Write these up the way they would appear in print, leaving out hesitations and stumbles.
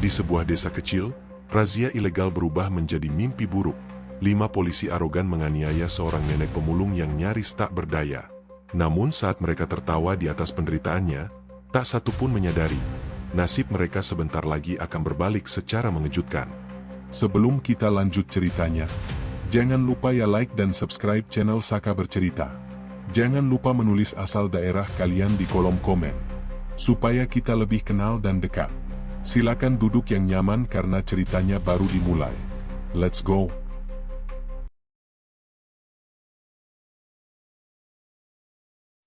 Di sebuah desa kecil, razia ilegal berubah menjadi mimpi buruk. 5 polisi arogan menganiaya seorang nenek pemulung yang nyaris tak berdaya. Namun saat mereka tertawa di atas penderitaannya, tak satu pun menyadari, nasib mereka sebentar lagi akan berbalik secara mengejutkan. Sebelum kita lanjut ceritanya, jangan lupa ya like dan subscribe channel Saka Bercerita. Jangan lupa menulis asal daerah kalian di kolom komen, supaya kita lebih kenal dan dekat. Silakan duduk yang nyaman karena ceritanya baru dimulai. Let's go!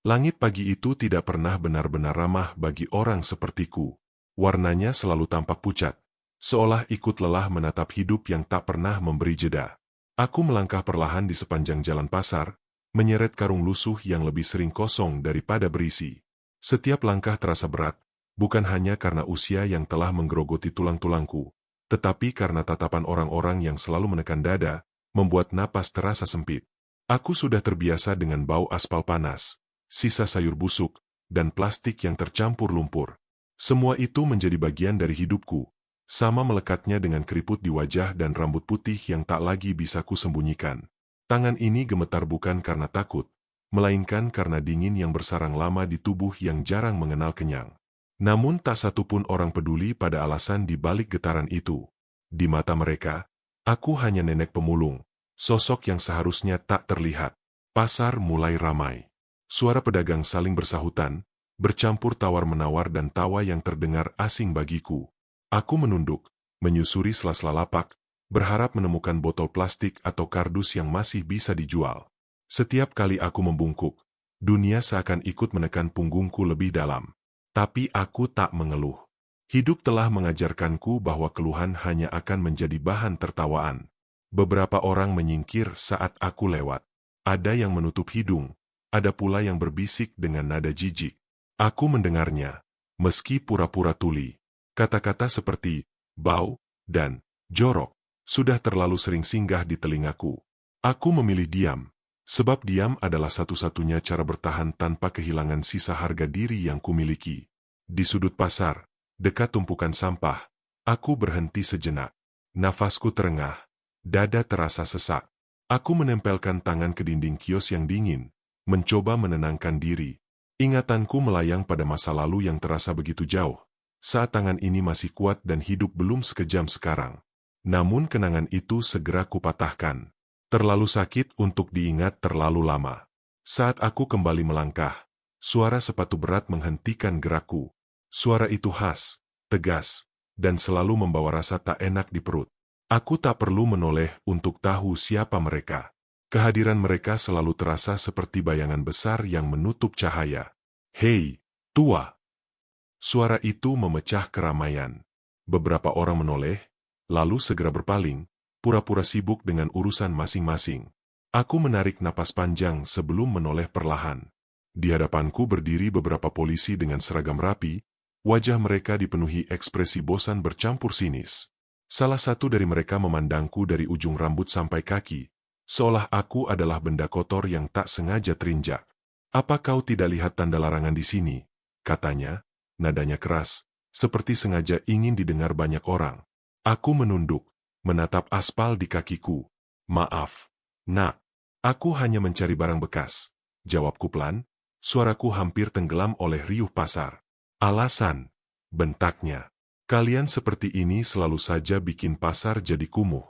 Langit pagi itu tidak pernah benar-benar ramah bagi orang sepertiku. Warnanya selalu tampak pucat, seolah ikut lelah menatap hidup yang tak pernah memberi jeda. Aku melangkah perlahan di sepanjang jalan pasar, menyeret karung lusuh yang lebih sering kosong daripada berisi. Setiap langkah terasa berat, bukan hanya karena usia yang telah menggerogoti tulang-tulangku, tetapi karena tatapan orang-orang yang selalu menekan dada, membuat napas terasa sempit. Aku sudah terbiasa dengan bau aspal panas, sisa sayur busuk, dan plastik yang tercampur lumpur. Semua itu menjadi bagian dari hidupku, sama melekatnya dengan keriput di wajah dan rambut putih yang tak lagi bisa kusembunyikan. Tangan ini gemetar bukan karena takut, melainkan karena dingin yang bersarang lama di tubuh yang jarang mengenal kenyang. Namun tak satu pun orang peduli pada alasan di balik getaran itu. Di mata mereka, aku hanya nenek pemulung, sosok yang seharusnya tak terlihat. Pasar mulai ramai. Suara pedagang saling bersahutan, bercampur tawar-menawar dan tawa yang terdengar asing bagiku. Aku menunduk, menyusuri sela-sela lapak, berharap menemukan botol plastik atau kardus yang masih bisa dijual. Setiap kali aku membungkuk, dunia seakan ikut menekan punggungku lebih dalam. Tapi aku tak mengeluh. Hidup telah mengajarkanku bahwa keluhan hanya akan menjadi bahan tertawaan. Beberapa orang menyingkir saat aku lewat. Ada yang menutup hidung, ada pula yang berbisik dengan nada jijik. Aku mendengarnya, meski pura-pura tuli. Kata-kata seperti bau dan jorok sudah terlalu sering singgah di telingaku. Aku memilih diam, sebab diam adalah satu-satunya cara bertahan tanpa kehilangan sisa harga diri yang kumiliki. Di sudut pasar, dekat tumpukan sampah, aku berhenti sejenak. Nafasku terengah, dada terasa sesak. Aku menempelkan tangan ke dinding kios yang dingin, mencoba menenangkan diri. Ingatanku melayang pada masa lalu yang terasa begitu jauh, saat tangan ini masih kuat dan hidup belum sekejam sekarang. Namun kenangan itu segera kupatahkan. Terlalu sakit untuk diingat terlalu lama. Saat aku kembali melangkah, suara sepatu berat menghentikan gerakku. Suara itu khas, tegas, dan selalu membawa rasa tak enak di perut. Aku tak perlu menoleh untuk tahu siapa mereka. Kehadiran mereka selalu terasa seperti bayangan besar yang menutup cahaya. Hei, tua! Suara itu memecah keramaian. Beberapa orang menoleh, lalu segera berpaling, pura-pura sibuk dengan urusan masing-masing. Aku menarik napas panjang sebelum menoleh perlahan. Di hadapanku berdiri beberapa polisi dengan seragam rapi, wajah mereka dipenuhi ekspresi bosan bercampur sinis. Salah satu dari mereka memandangku dari ujung rambut sampai kaki, seolah aku adalah benda kotor yang tak sengaja terinjak. "Apa kau tidak lihat tanda larangan di sini?" katanya, nadanya keras, seperti sengaja ingin didengar banyak orang. Aku menunduk, menatap aspal di kakiku. "Maaf, nak. Aku hanya mencari barang bekas," jawabku pelan, suaraku hampir tenggelam oleh riuh pasar. "Alasan?" bentaknya. "Kalian seperti ini selalu saja bikin pasar jadi kumuh."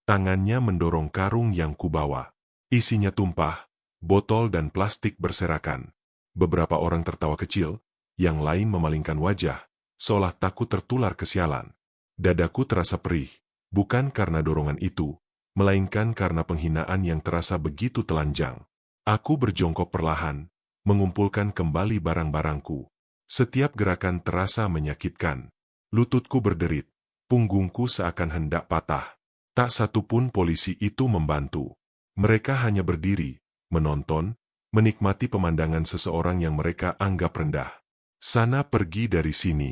Tangannya mendorong karung yang kubawa. Isinya tumpah, botol dan plastik berserakan. Beberapa orang tertawa kecil, yang lain memalingkan wajah, seolah takut tertular kesialan. Dadaku terasa perih, bukan karena dorongan itu, melainkan karena penghinaan yang terasa begitu telanjang. Aku berjongkok perlahan, mengumpulkan kembali barang-barangku. Setiap gerakan terasa menyakitkan. Lututku berderit, punggungku seakan hendak patah. Tak satu pun polisi itu membantu. Mereka hanya berdiri, menonton, menikmati pemandangan seseorang yang mereka anggap rendah. "Sana pergi dari sini.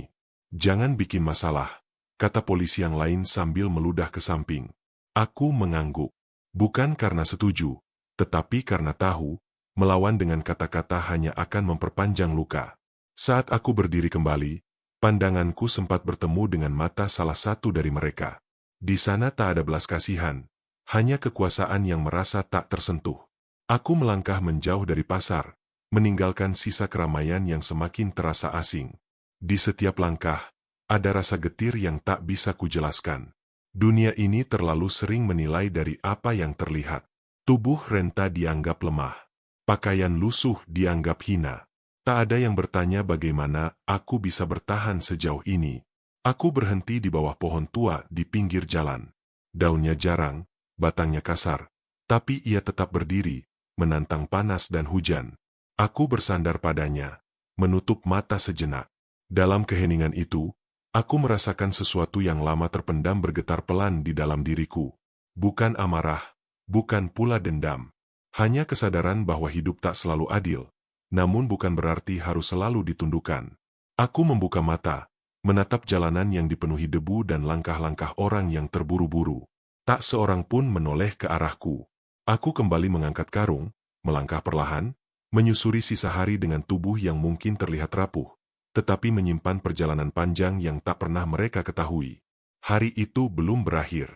Jangan bikin masalah," kata polisi yang lain sambil meludah ke samping. Aku mengangguk. Bukan karena setuju, tetapi karena tahu, melawan dengan kata-kata hanya akan memperpanjang luka. Saat aku berdiri kembali, Pandanganku sempat bertemu dengan mata salah satu dari mereka. Di sana tak ada belas kasihan, hanya kekuasaan yang merasa tak tersentuh. Aku melangkah menjauh dari pasar, meninggalkan sisa keramaian yang semakin terasa asing. Di setiap langkah, ada rasa getir yang tak bisa kujelaskan. Dunia ini terlalu sering menilai dari apa yang terlihat. Tubuh renta dianggap lemah. Pakaian lusuh dianggap hina. Tak ada yang bertanya bagaimana aku bisa bertahan sejauh ini. Aku berhenti di bawah pohon tua di pinggir jalan. Daunnya jarang, batangnya kasar, tapi ia tetap berdiri, menantang panas dan hujan. Aku bersandar padanya, menutup mata sejenak. Dalam keheningan itu, aku merasakan sesuatu yang lama terpendam bergetar pelan di dalam diriku. Bukan amarah, bukan pula dendam. Hanya kesadaran bahwa hidup tak selalu adil. Namun bukan berarti harus selalu ditundukkan. Aku membuka mata, menatap jalanan yang dipenuhi debu dan langkah-langkah orang yang terburu-buru. Tak seorang pun menoleh ke arahku. Aku kembali mengangkat karung, melangkah perlahan, menyusuri sisa hari dengan tubuh yang mungkin terlihat rapuh, tetapi menyimpan perjalanan panjang yang tak pernah mereka ketahui. Hari itu belum berakhir.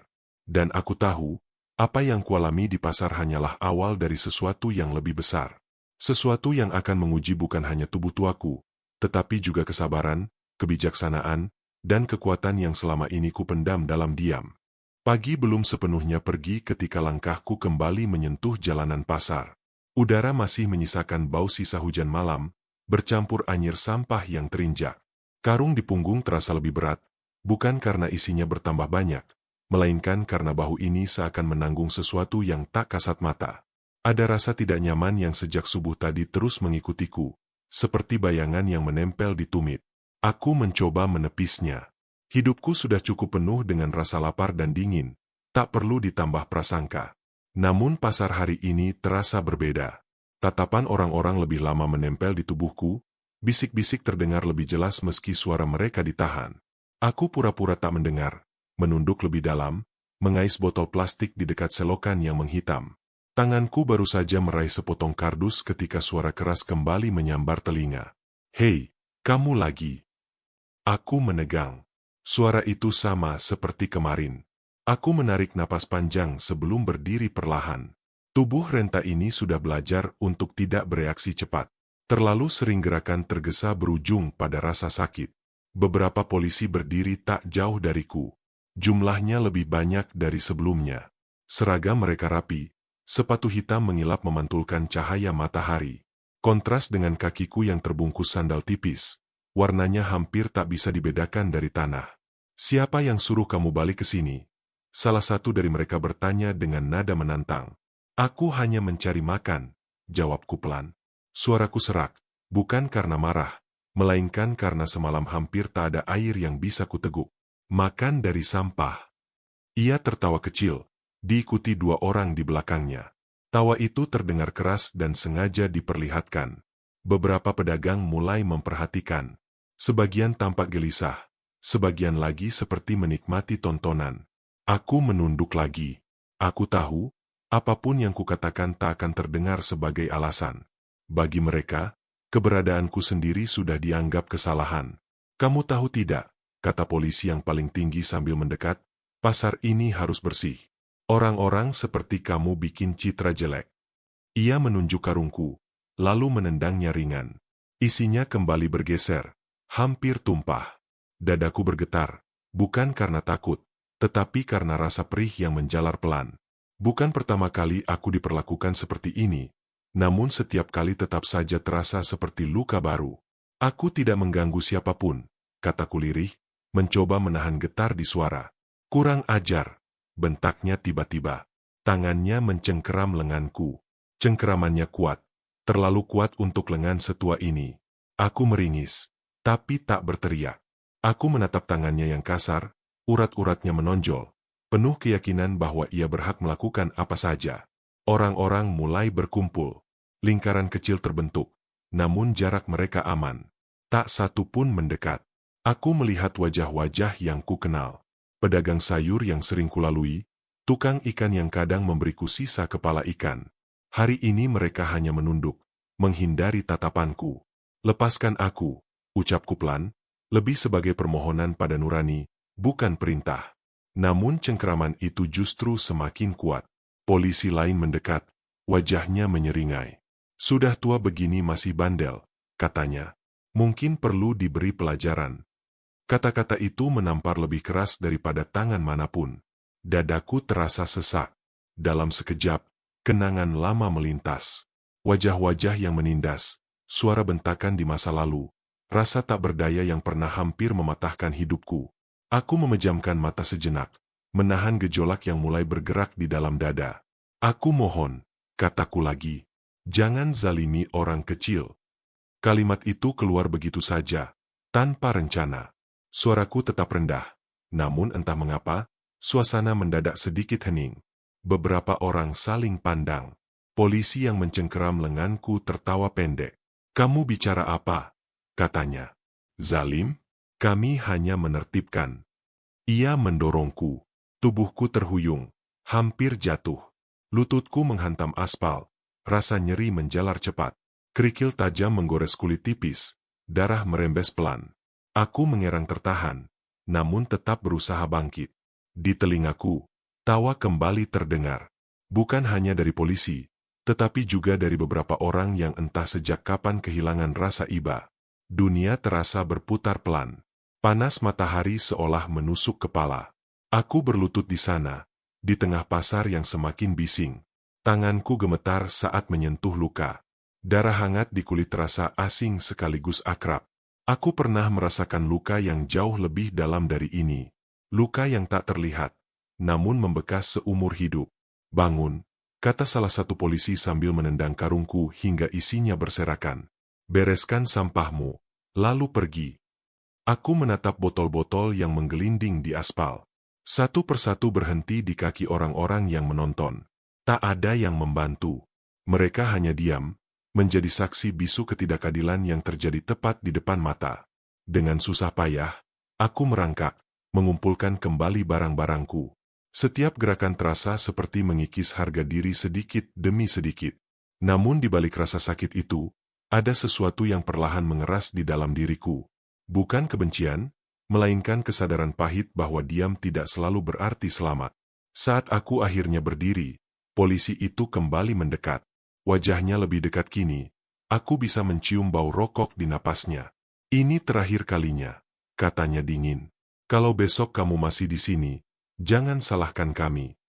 Dan aku tahu, apa yang kualami di pasar hanyalah awal dari sesuatu yang lebih besar. Sesuatu yang akan menguji bukan hanya tubuh tuaku, tetapi juga kesabaran, kebijaksanaan, dan kekuatan yang selama ini kupendam dalam diam. Pagi belum sepenuhnya pergi ketika langkahku kembali menyentuh jalanan pasar. Udara masih menyisakan bau sisa hujan malam, bercampur anyir sampah yang terinjak. Karung di punggung terasa lebih berat, bukan karena isinya bertambah banyak, melainkan karena bahu ini seakan menanggung sesuatu yang tak kasat mata. Ada rasa tidak nyaman yang sejak subuh tadi terus mengikutiku, seperti bayangan yang menempel di tumit. Aku mencoba menepisnya. Hidupku sudah cukup penuh dengan rasa lapar dan dingin, tak perlu ditambah prasangka. Namun pasar hari ini terasa berbeda. Tatapan orang-orang lebih lama menempel di tubuhku, bisik-bisik terdengar lebih jelas meski suara mereka ditahan. Aku pura-pura tak mendengar, menunduk lebih dalam, mengais botol plastik di dekat selokan yang menghitam. Tanganku baru saja meraih sepotong kardus ketika suara keras kembali menyambar telinga. "Hei, kamu lagi!" Aku menegang. Suara itu sama seperti kemarin. Aku menarik napas panjang sebelum berdiri perlahan. Tubuh renta ini sudah belajar untuk tidak bereaksi cepat. Terlalu sering gerakan tergesa berujung pada rasa sakit. Beberapa polisi berdiri tak jauh dariku. Jumlahnya lebih banyak dari sebelumnya. Seragam mereka rapi. Sepatu hitam mengilap memantulkan cahaya matahari. Kontras dengan kakiku yang terbungkus sandal tipis. Warnanya hampir tak bisa dibedakan dari tanah. "Siapa yang suruh kamu balik ke sini?" Salah satu dari mereka bertanya dengan nada menantang. "Aku hanya mencari makan," jawabku pelan. Suaraku serak, bukan karena marah, melainkan karena semalam hampir tak ada air yang bisa kuteguk. "Makan dari sampah." Ia tertawa kecil. Diikuti dua orang di belakangnya. Tawa itu terdengar keras dan sengaja diperlihatkan. Beberapa pedagang mulai memperhatikan. Sebagian tampak gelisah, sebagian lagi seperti menikmati tontonan. Aku menunduk lagi. Aku tahu, apapun yang kukatakan tak akan terdengar sebagai alasan. Bagi mereka, keberadaanku sendiri sudah dianggap kesalahan. "Kamu tahu tidak," kata polisi yang paling tinggi sambil mendekat, "pasar ini harus bersih. Orang-orang seperti kamu bikin citra jelek." Ia menunjuk karungku, lalu menendangnya ringan. Isinya kembali bergeser, hampir tumpah. Dadaku bergetar, bukan karena takut, tetapi karena rasa perih yang menjalar pelan. Bukan pertama kali aku diperlakukan seperti ini, namun setiap kali tetap saja terasa seperti luka baru. "Aku tidak mengganggu siapapun," kataku lirih, mencoba menahan getar di suara. "Kurang ajar," bentaknya tiba-tiba. Tangannya mencengkeram lenganku. Cengkeramannya kuat, terlalu kuat untuk lengan setua ini. Aku meringis, tapi tak berteriak. Aku menatap tangannya yang kasar, urat-uratnya menonjol, penuh keyakinan bahwa ia berhak melakukan apa saja. Orang-orang mulai berkumpul. Lingkaran kecil terbentuk, namun jarak mereka aman. Tak satu pun mendekat. Aku melihat wajah-wajah yang kukenal. Pedagang sayur yang sering kulalui, tukang ikan yang kadang memberiku sisa kepala ikan. Hari ini mereka hanya menunduk, menghindari tatapanku. "Lepaskan aku," ucapku pelan, Lebih sebagai permohonan pada nurani, bukan perintah. Namun cengkeraman itu justru semakin kuat. Polisi lain mendekat, wajahnya menyeringai. Sudah tua begini masih bandel, katanya. Mungkin perlu diberi pelajaran. Kata-kata itu menampar lebih keras daripada tangan manapun. Dadaku terasa sesak. Dalam sekejap, kenangan lama melintas. Wajah-wajah yang menindas, suara bentakan di masa lalu, rasa tak berdaya yang pernah hampir mematahkan hidupku. Aku memejamkan mata sejenak, menahan gejolak yang mulai bergerak di dalam dada. Aku mohon, kataku lagi, jangan zalimi orang kecil. Kalimat itu keluar begitu saja, tanpa rencana. Suaraku tetap rendah, namun entah mengapa, suasana mendadak sedikit hening. Beberapa orang saling pandang. Polisi yang mencengkeram lenganku tertawa pendek. "Kamu bicara apa?" katanya. "Zalim? Kami hanya menertibkan." Ia mendorongku. Tubuhku terhuyung, hampir jatuh. Lututku menghantam aspal. Rasa nyeri menjalar cepat. Kerikil tajam menggores kulit tipis. Darah merembes pelan. Aku mengerang tertahan, namun tetap berusaha bangkit. Di telingaku, tawa kembali terdengar. Bukan hanya dari polisi, tetapi juga dari beberapa orang yang entah sejak kapan kehilangan rasa iba. Dunia terasa berputar pelan. Panas matahari seolah menusuk kepala. Aku berlutut di sana, di tengah pasar yang semakin bising. Tanganku gemetar saat menyentuh luka. Darah hangat di kulit terasa asing sekaligus akrab. Aku pernah merasakan luka yang jauh lebih dalam dari ini. Luka yang tak terlihat, namun membekas seumur hidup. "Bangun," kata salah satu polisi sambil menendang karungku hingga isinya berserakan. "Bereskan sampahmu, lalu pergi." Aku menatap botol-botol yang menggelinding di aspal. Satu persatu berhenti di kaki orang-orang yang menonton. Tak ada yang membantu. Mereka hanya diam, menjadi saksi bisu ketidakadilan yang terjadi tepat di depan mata. Dengan susah payah, aku merangkak, mengumpulkan kembali barang-barangku. Setiap gerakan terasa seperti mengikis harga diri sedikit demi sedikit. Namun di balik rasa sakit itu, ada sesuatu yang perlahan mengeras di dalam diriku. Bukan kebencian, melainkan kesadaran pahit bahwa diam tidak selalu berarti selamat. Saat aku akhirnya berdiri, polisi itu kembali mendekat. Wajahnya lebih dekat kini, aku bisa mencium bau rokok di napasnya. "Ini terakhir kalinya," katanya dingin. "Kalau besok kamu masih di sini, jangan salahkan kami."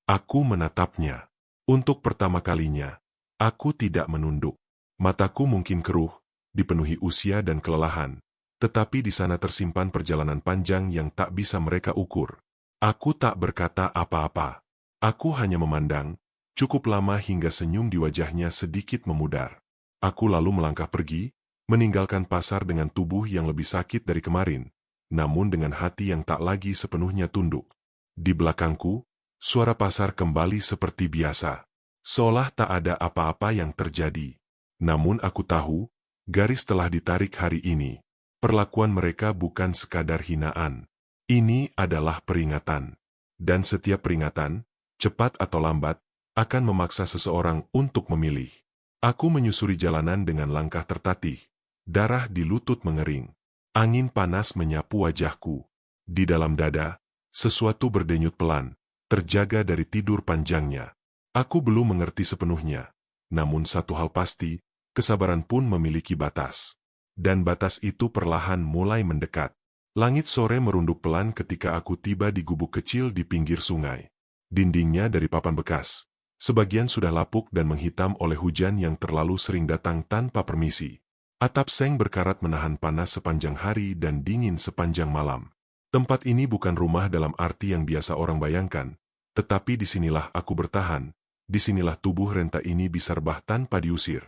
Aku menatapnya. Untuk pertama kalinya, aku tidak menunduk. Mataku mungkin keruh, dipenuhi usia dan kelelahan, tetapi di sana tersimpan perjalanan panjang yang tak bisa mereka ukur. Aku tak berkata apa-apa. Aku hanya memandang, cukup lama hingga senyum di wajahnya sedikit memudar. Aku lalu melangkah pergi, meninggalkan pasar dengan tubuh yang lebih sakit dari kemarin, namun dengan hati yang tak lagi sepenuhnya tunduk. Di belakangku, suara pasar kembali seperti biasa. Seolah tak ada apa-apa yang terjadi. Namun aku tahu, garis telah ditarik hari ini. Perlakuan mereka bukan sekadar hinaan. Ini adalah peringatan. Dan setiap peringatan, cepat atau lambat, akan memaksa seseorang untuk memilih. Aku menyusuri jalanan dengan langkah tertatih. Darah di lutut mengering. Angin panas menyapu wajahku. Di dalam dada, sesuatu berdenyut pelan, terjaga dari tidur panjangnya. Aku belum mengerti sepenuhnya. Namun satu hal pasti, kesabaran pun memiliki batas. Dan batas itu perlahan mulai mendekat. Langit sore merunduk pelan ketika aku tiba di gubuk kecil di pinggir sungai. Dindingnya dari papan bekas. Sebagian sudah lapuk dan menghitam oleh hujan yang terlalu sering datang tanpa permisi. Atap seng berkarat menahan panas sepanjang hari dan dingin sepanjang malam. Tempat ini bukan rumah dalam arti yang biasa orang bayangkan, tetapi disinilah aku bertahan, disinilah tubuh renta ini bisa rebah tanpa diusir.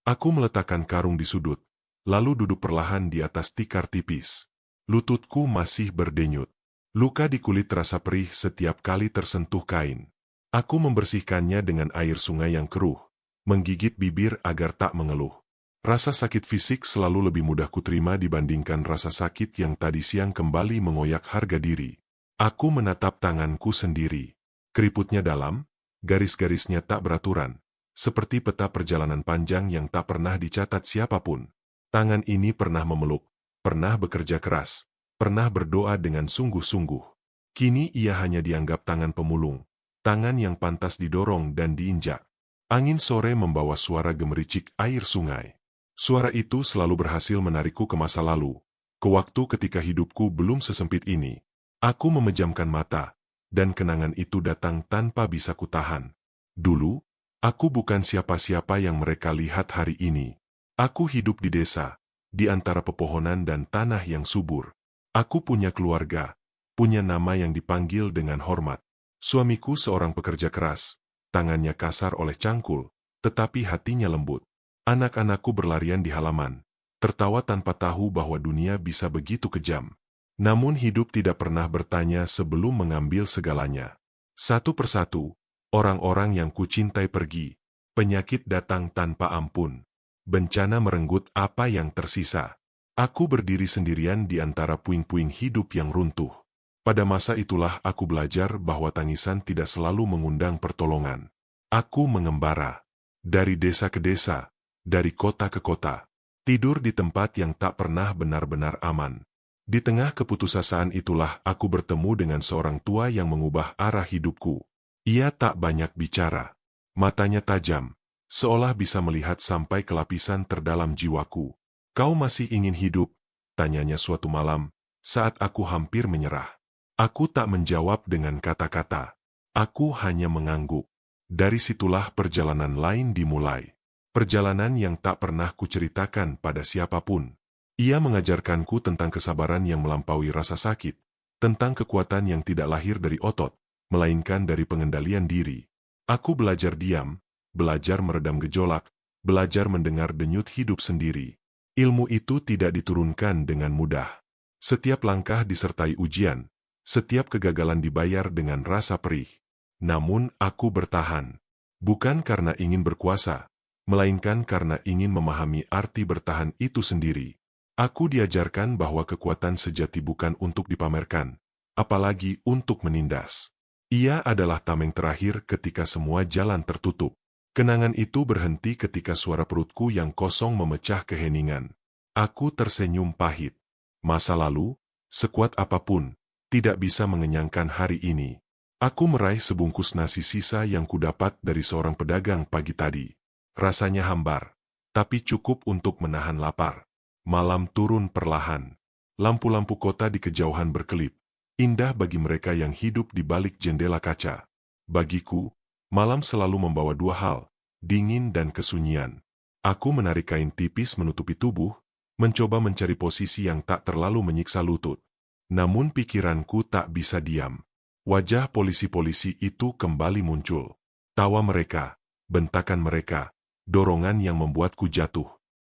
Aku meletakkan karung di sudut, lalu duduk perlahan di atas tikar tipis. Lututku masih berdenyut. Luka di kulit terasa perih setiap kali tersentuh kain. Aku membersihkannya dengan air sungai yang keruh, menggigit bibir agar tak mengeluh. Rasa sakit fisik selalu lebih mudah kuterima dibandingkan rasa sakit yang tadi siang kembali mengoyak harga diri. Aku menatap tanganku sendiri. Keriputnya dalam, garis-garisnya tak beraturan, seperti peta perjalanan panjang yang tak pernah dicatat siapapun. Tangan ini pernah memeluk, pernah bekerja keras, pernah berdoa dengan sungguh-sungguh. Kini ia hanya dianggap tangan pemulung, tangan yang pantas didorong dan diinjak. Angin sore membawa suara gemericik air sungai. Suara itu selalu berhasil menarikku ke masa lalu, ke waktu ketika hidupku belum sesempit ini. Aku memejamkan mata, dan kenangan itu datang tanpa bisa kutahan. Dulu, aku bukan siapa-siapa yang mereka lihat hari ini. Aku hidup di desa, di antara pepohonan dan tanah yang subur. Aku punya keluarga, punya nama yang dipanggil dengan hormat. Suamiku seorang pekerja keras, tangannya kasar oleh cangkul, tetapi hatinya lembut. Anak-anakku berlarian di halaman, tertawa tanpa tahu bahwa dunia bisa begitu kejam. Namun hidup tidak pernah bertanya sebelum mengambil segalanya. Satu persatu, orang-orang yang kucintai pergi, penyakit datang tanpa ampun, bencana merenggut apa yang tersisa. Aku berdiri sendirian di antara puing-puing hidup yang runtuh. Pada masa itulah aku belajar bahwa tangisan tidak selalu mengundang pertolongan. Aku mengembara, dari desa ke desa, dari kota ke kota, tidur di tempat yang tak pernah benar-benar aman. Di tengah keputusasaan itulah aku bertemu dengan seorang tua yang mengubah arah hidupku. Ia tak banyak bicara. Matanya tajam, seolah bisa melihat sampai ke lapisan terdalam jiwaku. "Kau masih ingin hidup?" tanyanya suatu malam, saat aku hampir menyerah. Aku tak menjawab dengan kata-kata. Aku hanya mengangguk. Dari situlah perjalanan lain dimulai. Perjalanan yang tak pernah kuceritakan pada siapapun. Ia mengajarkanku tentang kesabaran yang melampaui rasa sakit, tentang kekuatan yang tidak lahir dari otot, melainkan dari pengendalian diri. Aku belajar diam, belajar meredam gejolak, belajar mendengar denyut hidup sendiri. Ilmu itu tidak diturunkan dengan mudah. Setiap langkah disertai ujian, setiap kegagalan dibayar dengan rasa perih. Namun aku bertahan, bukan karena ingin berkuasa, melainkan karena ingin memahami arti bertahan itu sendiri. Aku diajarkan bahwa kekuatan sejati bukan untuk dipamerkan, apalagi untuk menindas. Ia adalah tameng terakhir ketika semua jalan tertutup. Kenangan itu berhenti ketika suara perutku yang kosong memecah keheningan. Aku tersenyum pahit. Masa lalu, sekuat apapun, tidak bisa mengenyangkan hari ini. Aku meraih sebungkus nasi sisa yang kudapat dari seorang pedagang pagi tadi. Rasanya hambar, tapi cukup untuk menahan lapar. Malam turun perlahan. Lampu-lampu kota di kejauhan berkelip, indah bagi mereka yang hidup di balik jendela kaca. Bagiku, malam selalu membawa dua hal, dingin dan kesunyian. Aku menarik kain tipis menutupi tubuh, mencoba mencari posisi yang tak terlalu menyiksa lutut. Namun pikiranku tak bisa diam. Wajah polisi-polisi itu kembali muncul. Tawa mereka, bentakan mereka, dorongan yang membuatku jatuh.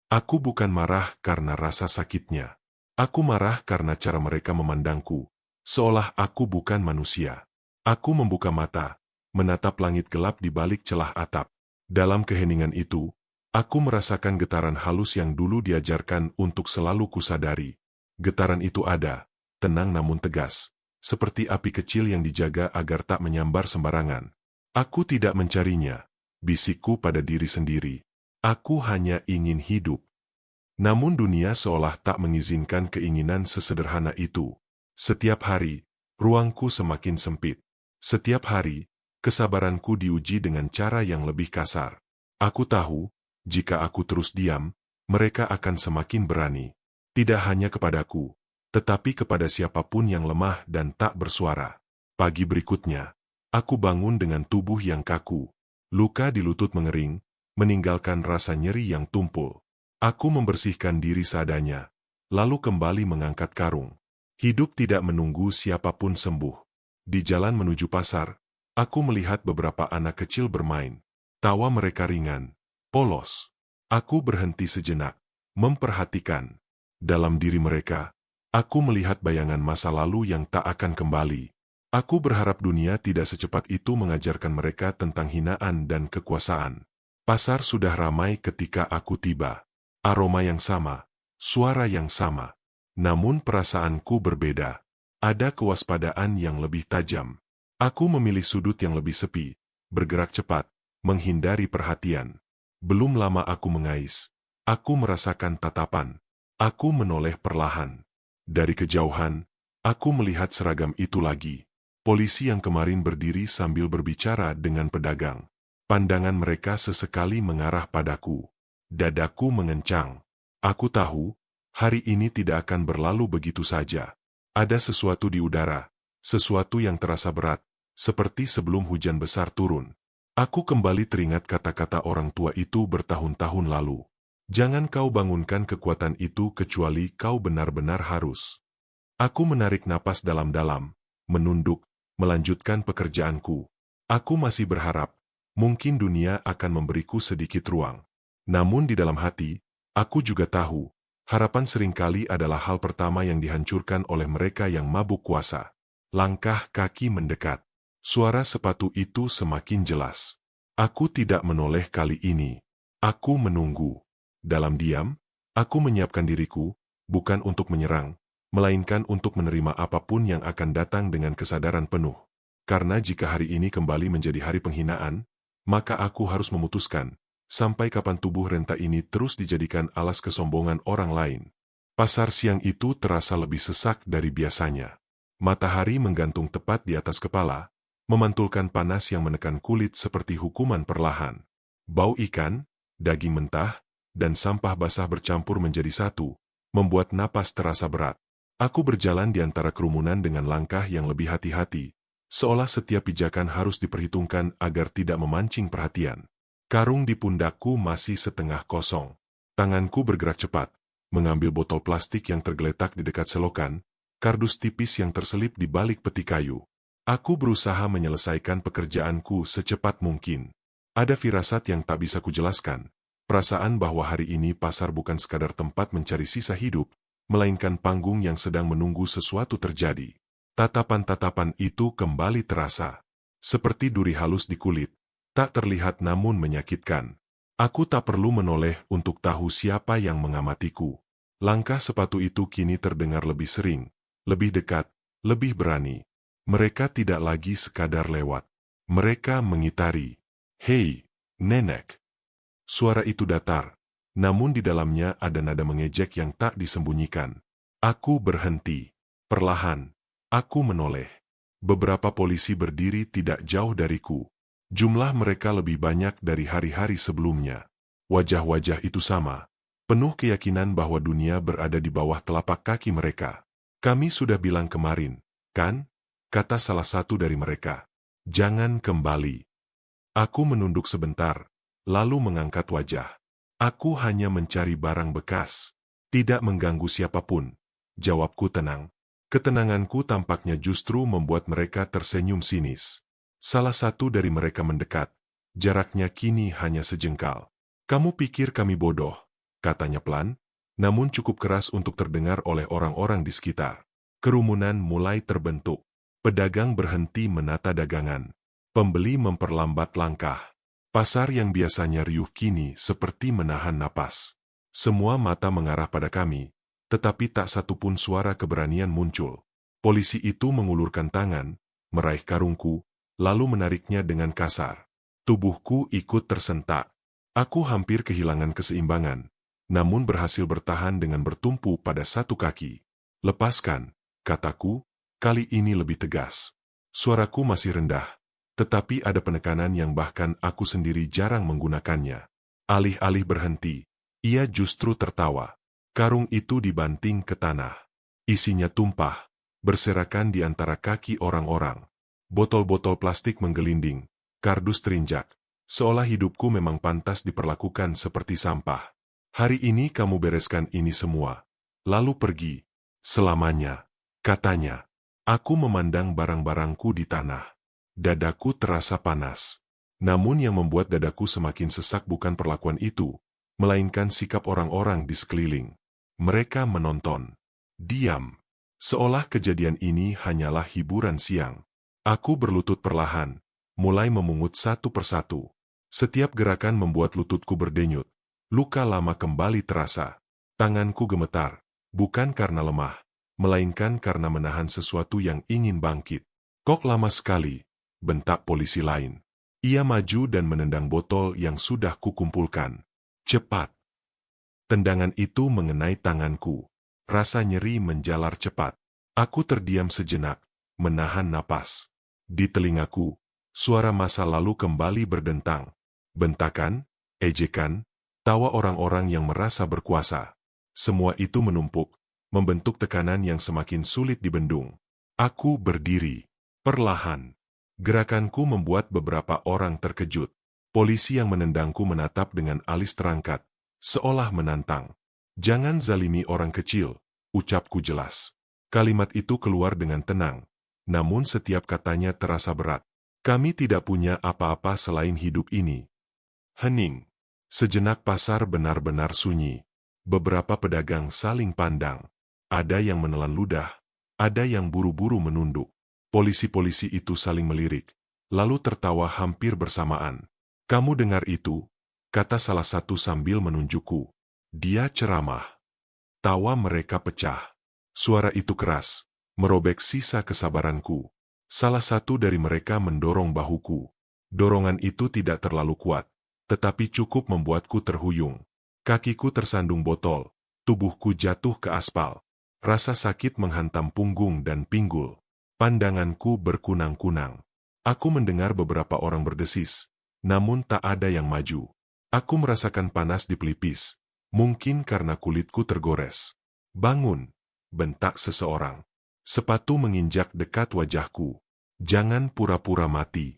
Aku bukan marah karena rasa sakitnya. Aku marah karena cara mereka memandangku, seolah aku bukan manusia. Aku membuka mata, menatap langit gelap di balik celah atap. Dalam keheningan itu, aku merasakan getaran halus yang dulu diajarkan untuk selalu kusadari. Getaran itu ada, tenang namun tegas, seperti api kecil yang dijaga agar tak menyambar sembarangan. Aku tidak mencarinya, bisikku pada diri sendiri. Aku hanya ingin hidup. Namun dunia seolah tak mengizinkan keinginan sesederhana itu. Setiap hari, ruangku semakin sempit. Setiap hari, kesabaranku diuji dengan cara yang lebih kasar. Aku tahu, jika aku terus diam, mereka akan semakin berani. Tidak hanya kepadaku, tetapi kepada siapapun yang lemah dan tak bersuara. Pagi berikutnya, aku bangun dengan tubuh yang kaku. Luka di lutut mengering, meninggalkan rasa nyeri yang tumpul. Aku membersihkan diri seadanya, lalu kembali mengangkat karung. Hidup tidak menunggu siapapun sembuh. Di jalan menuju pasar, aku melihat beberapa anak kecil bermain. Tawa mereka ringan, polos. Aku berhenti sejenak, memperhatikan. Dalam diri mereka, aku melihat bayangan masa lalu yang tak akan kembali. Aku berharap dunia tidak secepat itu mengajarkan mereka tentang hinaan dan kekuasaan. Pasar sudah ramai ketika aku tiba. Aroma yang sama, suara yang sama. Namun perasaanku berbeda. Ada kewaspadaan yang lebih tajam. Aku memilih sudut yang lebih sepi, bergerak cepat, menghindari perhatian. Belum lama aku mengais. Aku merasakan tatapan. Aku menoleh perlahan. Dari kejauhan, aku melihat seragam itu lagi. Polisi yang kemarin berdiri sambil berbicara dengan pedagang. Pandangan mereka sesekali mengarah padaku. Dadaku mengencang. Aku tahu, hari ini tidak akan berlalu begitu saja. Ada sesuatu di udara, sesuatu yang terasa berat, seperti sebelum hujan besar turun. Aku kembali teringat kata-kata orang tua itu bertahun-tahun lalu. Jangan kau bangunkan kekuatan itu kecuali kau benar-benar harus. Aku menarik napas dalam-dalam, menunduk, melanjutkan pekerjaanku. Aku masih berharap, mungkin dunia akan memberiku sedikit ruang. Namun di dalam hati, aku juga tahu, harapan seringkali adalah hal pertama yang dihancurkan oleh mereka yang mabuk kuasa. Langkah kaki mendekat. Suara sepatu itu semakin jelas. Aku tidak menoleh kali ini. Aku menunggu. Dalam diam, aku menyiapkan diriku, bukan untuk menyerang, melainkan untuk menerima apapun yang akan datang dengan kesadaran penuh. Karena jika hari ini kembali menjadi hari penghinaan, maka aku harus memutuskan, sampai kapan tubuh renta ini terus dijadikan alas kesombongan orang lain. Pasar siang itu terasa lebih sesak dari biasanya. Matahari menggantung tepat di atas kepala, memantulkan panas yang menekan kulit seperti hukuman perlahan. Bau ikan, daging mentah, dan sampah basah bercampur menjadi satu, membuat napas terasa berat. Aku berjalan di antara kerumunan dengan langkah yang lebih hati-hati, seolah setiap pijakan harus diperhitungkan agar tidak memancing perhatian. Karung di pundakku masih setengah kosong. Tanganku bergerak cepat, mengambil botol plastik yang tergeletak di dekat selokan, kardus tipis yang terselip di balik peti kayu. Aku berusaha menyelesaikan pekerjaanku secepat mungkin. Ada firasat yang tak bisa kujelaskan. Perasaan bahwa hari ini pasar bukan sekadar tempat mencari sisa hidup, melainkan panggung yang sedang menunggu sesuatu terjadi. Tatapan-tatapan itu kembali terasa. Seperti duri halus di kulit, tak terlihat namun menyakitkan. Aku tak perlu menoleh untuk tahu siapa yang mengamatiku. Langkah sepatu itu kini terdengar lebih sering, lebih dekat, lebih berani. Mereka tidak lagi sekadar lewat. Mereka mengitari. Hei, nenek. Suara itu datar, namun di dalamnya ada nada mengejek yang tak disembunyikan. Aku berhenti. Perlahan, aku menoleh. Beberapa polisi berdiri tidak jauh dariku. Jumlah mereka lebih banyak dari hari-hari sebelumnya. Wajah-wajah itu sama, penuh keyakinan bahwa dunia berada di bawah telapak kaki mereka. Kami sudah bilang kemarin, kan? Kata salah satu dari mereka. Jangan kembali. Aku menunduk sebentar, lalu mengangkat wajah. Aku hanya mencari barang bekas. Tidak mengganggu siapapun. Jawabku tenang. Ketenanganku tampaknya justru membuat mereka tersenyum sinis. Salah satu dari mereka mendekat. Jaraknya kini hanya sejengkal. Kamu pikir kami bodoh? Katanya pelan, namun cukup keras untuk terdengar oleh orang-orang di sekitar. Kerumunan mulai terbentuk. Pedagang berhenti menata dagangan. Pembeli memperlambat langkah. Pasar yang biasanya riuh kini seperti menahan napas. Semua mata mengarah pada kami, tetapi tak satupun suara keberanian muncul. Polisi itu mengulurkan tangan, meraih karungku, lalu menariknya dengan kasar. Tubuhku ikut tersentak. Aku hampir kehilangan keseimbangan, namun berhasil bertahan dengan bertumpu pada satu kaki. Lepaskan, kataku. Kali ini lebih tegas. Suaraku masih rendah, tetapi ada penekanan yang bahkan aku sendiri jarang menggunakannya. Alih-alih berhenti, ia justru tertawa. Karung itu dibanting ke tanah. Isinya tumpah, berserakan di antara kaki orang-orang. Botol-botol plastik menggelinding, kardus terinjak, seolah hidupku memang pantas diperlakukan seperti sampah. Hari ini kamu bereskan ini semua, lalu pergi. Selamanya, katanya. Aku memandang barang-barangku di tanah. Dadaku terasa panas. Namun yang membuat dadaku semakin sesak bukan perlakuan itu, melainkan sikap orang-orang di sekeliling. Mereka menonton. Diam. Seolah kejadian ini hanyalah hiburan siang. Aku berlutut perlahan, mulai memungut satu persatu. Setiap gerakan membuat lututku berdenyut. Luka lama kembali terasa. Tanganku gemetar, bukan karena lemah, melainkan karena menahan sesuatu yang ingin bangkit. Kok lama sekali, bentak polisi lain. Ia maju dan menendang botol yang sudah kukumpulkan. Cepat. Tendangan itu mengenai tanganku. Rasa nyeri menjalar cepat. Aku terdiam sejenak, menahan napas. Di telingaku, suara masa lalu kembali berdentang. Bentakan, ejekan, tawa orang-orang yang merasa berkuasa. Semua itu menumpuk, membentuk tekanan yang semakin sulit dibendung. Aku berdiri. Perlahan. Gerakanku membuat beberapa orang terkejut. Polisi yang menendangku menatap dengan alis terangkat, seolah menantang. "Jangan zalimi orang kecil," ucapku jelas. Kalimat itu keluar dengan tenang, namun setiap katanya terasa berat. "Kami tidak punya apa-apa selain hidup ini." Hening. Sejenak pasar benar-benar sunyi. Beberapa pedagang saling pandang. Ada yang menelan ludah, ada yang buru-buru menunduk. Polisi-polisi itu saling melirik, lalu tertawa hampir bersamaan. "Kamu dengar itu?" kata salah satu sambil menunjukku. Dia ceramah. Tawa mereka pecah. Suara itu keras, merobek sisa kesabaranku. Salah satu dari mereka mendorong bahuku. Dorongan itu tidak terlalu kuat, tetapi cukup membuatku terhuyung. Kakiku tersandung botol, tubuhku jatuh ke aspal. Rasa sakit menghantam punggung dan pinggul. Pandanganku berkunang-kunang. Aku mendengar beberapa orang berdesis, namun tak ada yang maju. Aku merasakan panas di pelipis, mungkin karena kulitku tergores. "Bangun!" bentak seseorang. Sepatu menginjak dekat wajahku. "Jangan pura-pura mati."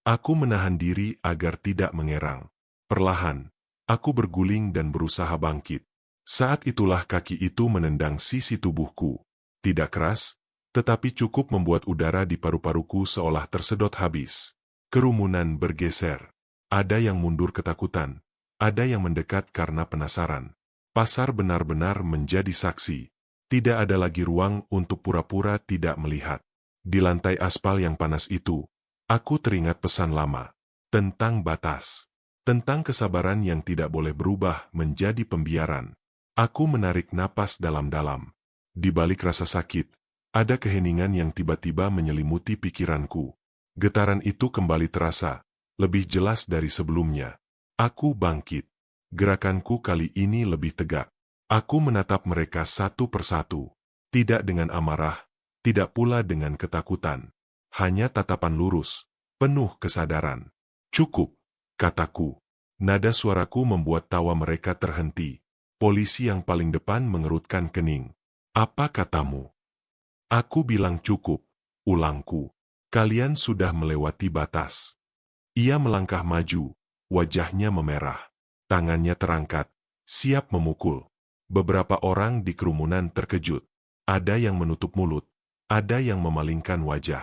Aku menahan diri agar tidak mengerang. Perlahan, aku berguling dan berusaha bangkit. Saat itulah kaki itu menendang sisi tubuhku. Tidak keras, tetapi cukup membuat udara di paru-paruku seolah tersedot habis. Kerumunan bergeser. Ada yang mundur ketakutan, ada yang mendekat karena penasaran. Pasar benar-benar menjadi saksi. Tidak ada lagi ruang untuk pura-pura tidak melihat. Di lantai aspal yang panas itu, aku teringat pesan lama. Tentang batas. Tentang kesabaran yang tidak boleh berubah menjadi pembiaran. Aku menarik napas dalam-dalam. Di balik rasa sakit, ada keheningan yang tiba-tiba menyelimuti pikiranku. Getaran itu kembali terasa, lebih jelas dari sebelumnya. Aku bangkit. Gerakanku kali ini lebih tegak. Aku menatap mereka satu persatu. Tidak dengan amarah, tidak pula dengan ketakutan. Hanya tatapan lurus, penuh kesadaran. "Cukup," kataku. Nada suaraku membuat tawa mereka terhenti. Polisi yang paling depan mengerutkan kening. "Apa katamu?" "Aku bilang cukup," ulangku. "Kalian sudah melewati batas." Ia melangkah maju, wajahnya memerah. Tangannya terangkat, siap memukul. Beberapa orang di kerumunan terkejut. Ada yang menutup mulut, ada yang memalingkan wajah.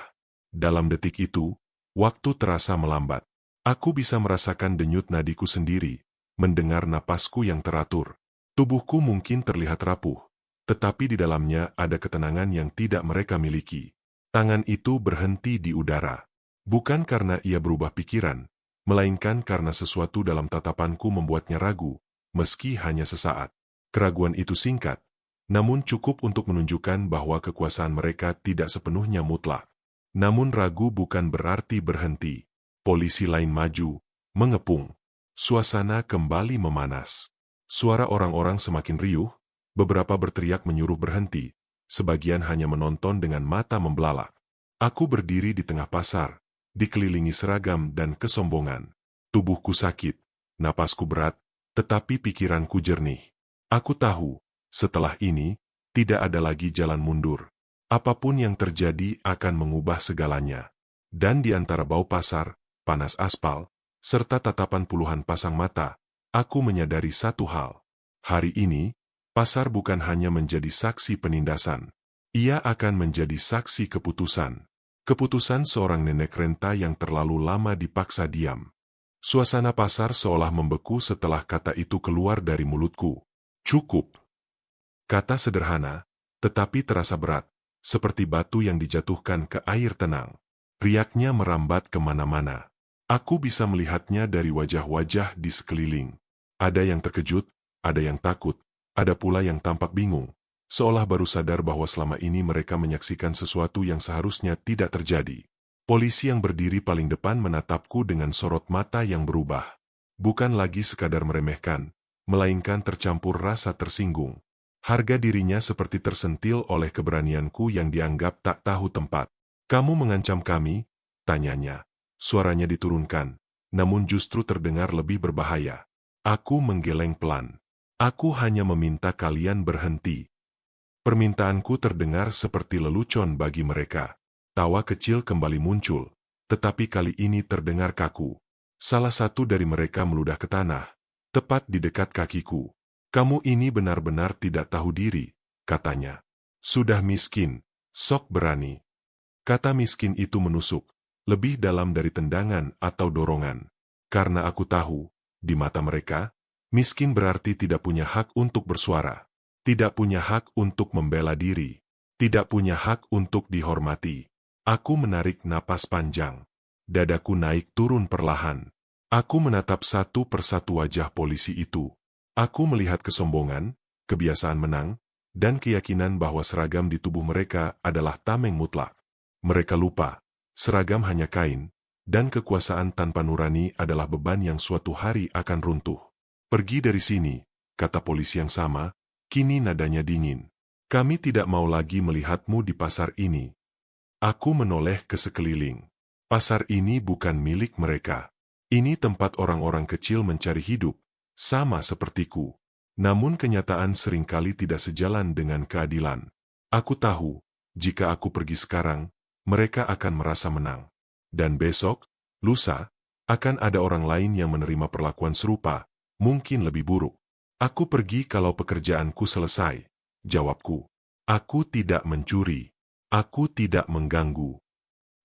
Dalam detik itu, waktu terasa melambat. Aku bisa merasakan denyut nadiku sendiri, mendengar napasku yang teratur. Tubuhku mungkin terlihat rapuh, tetapi di dalamnya ada ketenangan yang tidak mereka miliki. Tangan itu berhenti di udara. Bukan karena ia berubah pikiran, melainkan karena sesuatu dalam tatapanku membuatnya ragu, meski hanya sesaat. Keraguan itu singkat, namun cukup untuk menunjukkan bahwa kekuasaan mereka tidak sepenuhnya mutlak. Namun ragu bukan berarti berhenti. Polisi lain maju, mengepung. Suasana kembali memanas. Suara orang-orang semakin riuh, beberapa berteriak menyuruh berhenti, sebagian hanya menonton dengan mata membelalak. Aku berdiri di tengah pasar, dikelilingi seragam dan kesombongan. Tubuhku sakit, napasku berat, tetapi pikiranku jernih. Aku tahu, setelah ini, tidak ada lagi jalan mundur. Apapun yang terjadi akan mengubah segalanya. Dan di antara bau pasar, panas aspal, serta tatapan puluhan pasang mata, aku menyadari satu hal. Hari ini, pasar bukan hanya menjadi saksi penindasan. Ia akan menjadi saksi keputusan. Keputusan seorang nenek renta yang terlalu lama dipaksa diam. Suasana pasar seolah membeku setelah kata itu keluar dari mulutku. "Cukup." Kata sederhana, tetapi terasa berat, seperti batu yang dijatuhkan ke air tenang. Riaknya merambat kemana-mana. Aku bisa melihatnya dari wajah-wajah di sekeliling. Ada yang terkejut, ada yang takut, ada pula yang tampak bingung, seolah baru sadar bahwa selama ini mereka menyaksikan sesuatu yang seharusnya tidak terjadi. Polisi yang berdiri paling depan menatapku dengan sorot mata yang berubah. Bukan lagi sekadar meremehkan, melainkan tercampur rasa tersinggung. Harga dirinya seperti tersentil oleh keberanianku yang dianggap tak tahu tempat. "Kamu mengancam kami?" tanyanya. Suaranya diturunkan, namun justru terdengar lebih berbahaya. Aku menggeleng pelan. "Aku hanya meminta kalian berhenti." Permintaanku terdengar seperti lelucon bagi mereka. Tawa kecil kembali muncul, tetapi kali ini terdengar kaku. Salah satu dari mereka meludah ke tanah, tepat di dekat kakiku. "Kamu ini benar-benar tidak tahu diri," katanya. "Sudah miskin, sok berani." Kata miskin itu menusuk, lebih dalam dari tendangan atau dorongan. Karena aku tahu, di mata mereka, miskin berarti tidak punya hak untuk bersuara, tidak punya hak untuk membela diri, tidak punya hak untuk dihormati. Aku menarik napas panjang. Dadaku naik turun perlahan. Aku menatap satu persatu wajah polisi itu. Aku melihat kesombongan, kebiasaan menang, dan keyakinan bahwa seragam di tubuh mereka adalah tameng mutlak. Mereka lupa, seragam hanya kain, dan kekuasaan tanpa nurani adalah beban yang suatu hari akan runtuh. "Pergi dari sini," kata polisi yang sama, kini nadanya dingin. "Kami tidak mau lagi melihatmu di pasar ini." Aku menoleh ke sekeliling. Pasar ini bukan milik mereka. Ini tempat orang-orang kecil mencari hidup, sama sepertiku. Namun kenyataan seringkali tidak sejalan dengan keadilan. Aku tahu, jika aku pergi sekarang, mereka akan merasa menang. Dan besok, lusa, akan ada orang lain yang menerima perlakuan serupa, mungkin lebih buruk. "Aku pergi kalau pekerjaanku selesai," jawabku. "Aku tidak mencuri. Aku tidak mengganggu."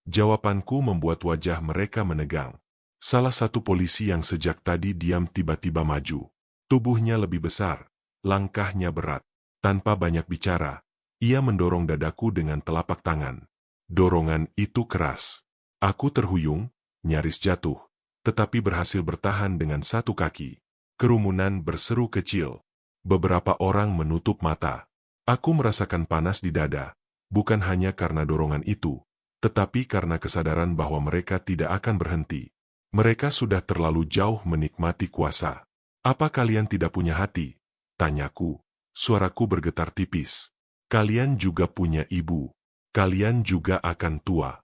Jawabanku membuat wajah mereka menegang. Salah satu polisi yang sejak tadi diam tiba-tiba maju. Tubuhnya lebih besar, langkahnya berat. Tanpa banyak bicara, ia mendorong dadaku dengan telapak tangan. Dorongan itu keras. Aku terhuyung, nyaris jatuh, tetapi berhasil bertahan dengan satu kaki. Kerumunan berseru kecil. Beberapa orang menutup mata. Aku merasakan panas di dada, bukan hanya karena dorongan itu, tetapi karena kesadaran bahwa mereka tidak akan berhenti. Mereka sudah terlalu jauh menikmati kuasa. "Apa kalian tidak punya hati?" tanyaku. Suaraku bergetar tipis. "Kalian juga punya ibu. Kalian juga akan tua."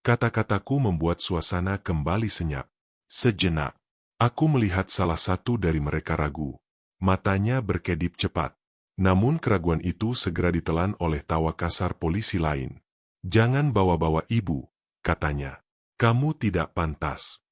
Kata-kataku membuat suasana kembali senyap. Sejenak, aku melihat salah satu dari mereka ragu. Matanya berkedip cepat. Namun keraguan itu segera ditelan oleh tawa kasar polisi lain. "Jangan bawa-bawa ibu," katanya. "Kamu tidak pantas."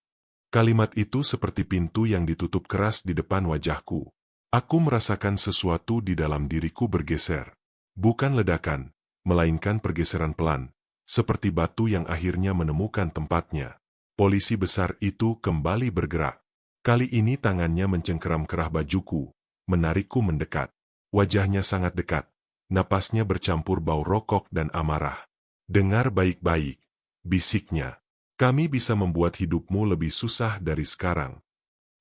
Kalimat itu seperti pintu yang ditutup keras di depan wajahku. Aku merasakan sesuatu di dalam diriku bergeser. Bukan ledakan, melainkan pergeseran pelan, seperti batu yang akhirnya menemukan tempatnya. Polisi besar itu kembali bergerak. Kali ini tangannya mencengkeram kerah bajuku, menarikku mendekat. Wajahnya sangat dekat, napasnya bercampur bau rokok dan amarah. "Dengar baik-baik," bisiknya. "Kami bisa membuat hidupmu lebih susah dari sekarang."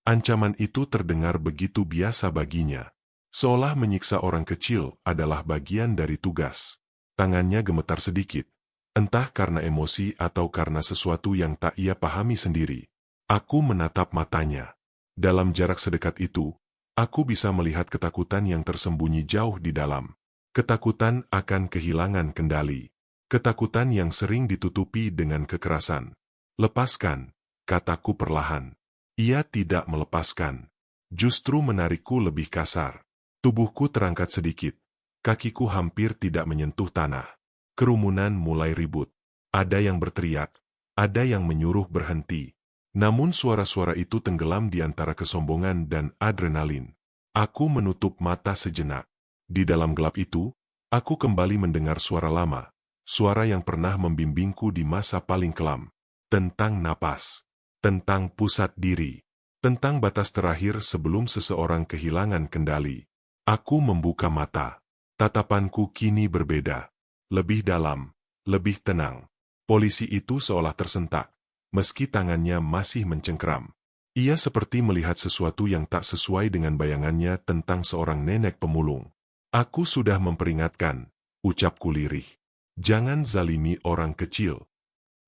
Ancaman itu terdengar begitu biasa baginya. Seolah menyiksa orang kecil adalah bagian dari tugas. Tangannya gemetar sedikit, entah karena emosi atau karena sesuatu yang tak ia pahami sendiri. Aku menatap matanya. Dalam jarak sedekat itu, aku bisa melihat ketakutan yang tersembunyi jauh di dalam. Ketakutan akan kehilangan kendali. Ketakutan yang sering ditutupi dengan kekerasan. "Lepaskan," kataku perlahan. Ia tidak melepaskan. Justru menarikku lebih kasar. Tubuhku terangkat sedikit. Kakiku hampir tidak menyentuh tanah. Kerumunan mulai ribut. Ada yang berteriak, ada yang menyuruh berhenti. Namun suara-suara itu tenggelam di antara kesombongan dan adrenalin. Aku menutup mata sejenak. Di dalam gelap itu, aku kembali mendengar suara lama. Suara yang pernah membimbingku di masa paling kelam. Tentang napas, tentang pusat diri, tentang batas terakhir sebelum seseorang kehilangan kendali. Aku membuka mata. Tatapanku kini berbeda. Lebih dalam, lebih tenang. Polisi itu seolah tersentak, meski tangannya masih mencengkeram. Ia seperti melihat sesuatu yang tak sesuai dengan bayangannya tentang seorang nenek pemulung. "Aku sudah memperingatkan," ucapku lirih. "Jangan zalimi orang kecil."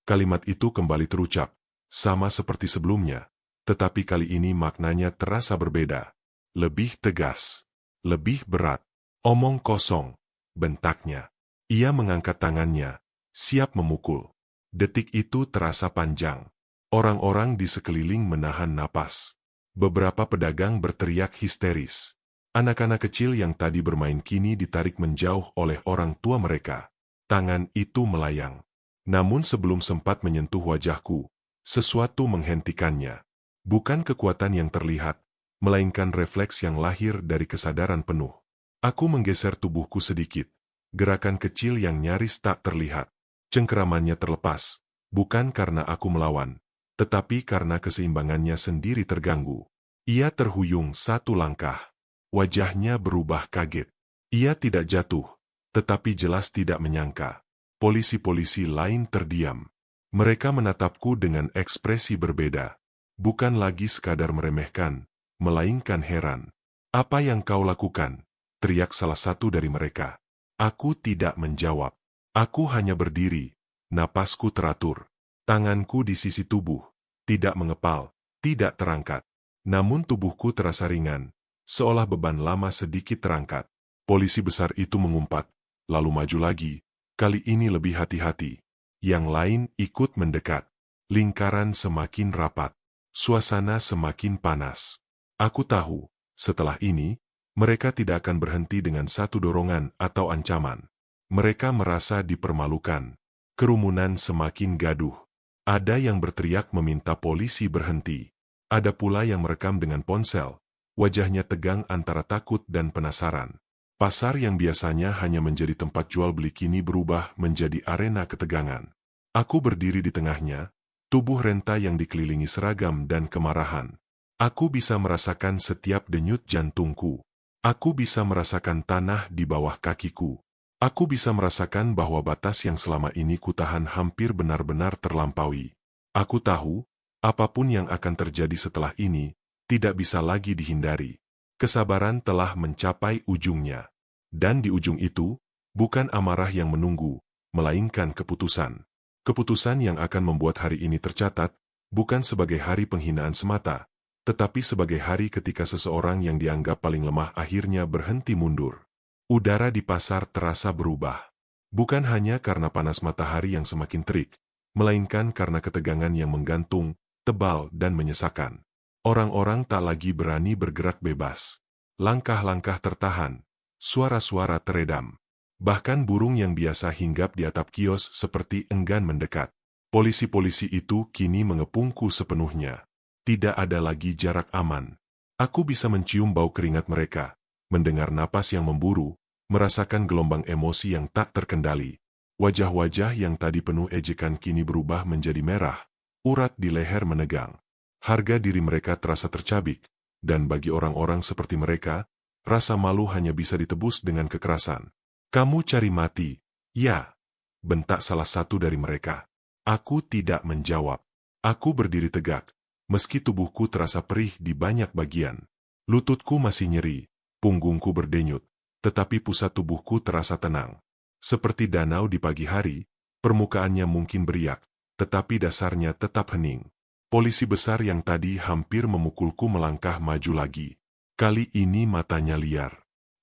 Kalimat itu kembali terucap, sama seperti sebelumnya, tetapi kali ini maknanya terasa berbeda. Lebih tegas. Lebih berat. Omong kosong. Bentaknya. Ia mengangkat tangannya, siap memukul. Detik itu terasa panjang. Orang-orang di sekeliling menahan napas. Beberapa pedagang berteriak histeris. Anak-anak kecil yang tadi bermain kini ditarik menjauh oleh orang tua mereka. Tangan itu melayang. Namun sebelum sempat menyentuh wajahku, sesuatu menghentikannya. Bukan kekuatan yang terlihat, melainkan refleks yang lahir dari kesadaran penuh. Aku menggeser tubuhku sedikit. Gerakan kecil yang nyaris tak terlihat. Cengkeramannya terlepas, bukan karena aku melawan, tetapi karena keseimbangannya sendiri terganggu. Ia terhuyung satu langkah. Wajahnya berubah kaget. Ia tidak jatuh, tetapi jelas tidak menyangka. Polisi-polisi lain terdiam. Mereka menatapku dengan ekspresi berbeda. Bukan lagi sekadar meremehkan, melainkan heran. "Apa yang kau lakukan?" teriak salah satu dari mereka. Aku tidak menjawab. Aku hanya berdiri. Napasku teratur. Tanganku di sisi tubuh. Tidak mengepal, tidak terangkat. Namun tubuhku terasa ringan, seolah beban lama sedikit terangkat. Polisi besar itu mengumpat, lalu maju lagi. Kali ini lebih hati-hati. Yang lain ikut mendekat. Lingkaran semakin rapat. Suasana semakin panas. Aku tahu, setelah ini, mereka tidak akan berhenti dengan satu dorongan atau ancaman. Mereka merasa dipermalukan. Kerumunan semakin gaduh. Ada yang berteriak meminta polisi berhenti. Ada pula yang merekam dengan ponsel. Wajahnya tegang antara takut dan penasaran. Pasar yang biasanya hanya menjadi tempat jual beli kini berubah menjadi arena ketegangan. Aku berdiri di tengahnya, tubuh renta yang dikelilingi seragam dan kemarahan. Aku bisa merasakan setiap denyut jantungku. Aku bisa merasakan tanah di bawah kakiku. Aku bisa merasakan bahwa batas yang selama ini kutahan hampir benar-benar terlampaui. Aku tahu, apapun yang akan terjadi setelah ini, tidak bisa lagi dihindari. Kesabaran telah mencapai ujungnya. Dan di ujung itu, bukan amarah yang menunggu, melainkan keputusan. Keputusan yang akan membuat hari ini tercatat, bukan sebagai hari penghinaan semata, tetapi sebagai hari ketika seseorang yang dianggap paling lemah akhirnya berhenti mundur. Udara di pasar terasa berubah. Bukan hanya karena panas matahari yang semakin terik, melainkan karena ketegangan yang menggantung, tebal dan menyesakan. Orang-orang tak lagi berani bergerak bebas. Langkah-langkah tertahan, suara-suara teredam. Bahkan burung yang biasa hinggap di atap kios seperti enggan mendekat. Polisi-polisi itu kini mengepungku sepenuhnya. Tidak ada lagi jarak aman. Aku bisa mencium bau keringat mereka, mendengar napas yang memburu, merasakan gelombang emosi yang tak terkendali. Wajah-wajah yang tadi penuh ejekan kini berubah menjadi merah, urat di leher menegang. Harga diri mereka terasa tercabik, dan bagi orang-orang seperti mereka, rasa malu hanya bisa ditebus dengan kekerasan. "Kamu cari mati?" "Ya," bentak salah satu dari mereka. Aku tidak menjawab. Aku berdiri tegak. Meski tubuhku terasa perih di banyak bagian. Lututku masih nyeri, punggungku berdenyut, tetapi pusat tubuhku terasa tenang. Seperti danau di pagi hari, permukaannya mungkin beriak, tetapi dasarnya tetap hening. Polisi besar yang tadi hampir memukulku melangkah maju lagi. Kali ini matanya liar.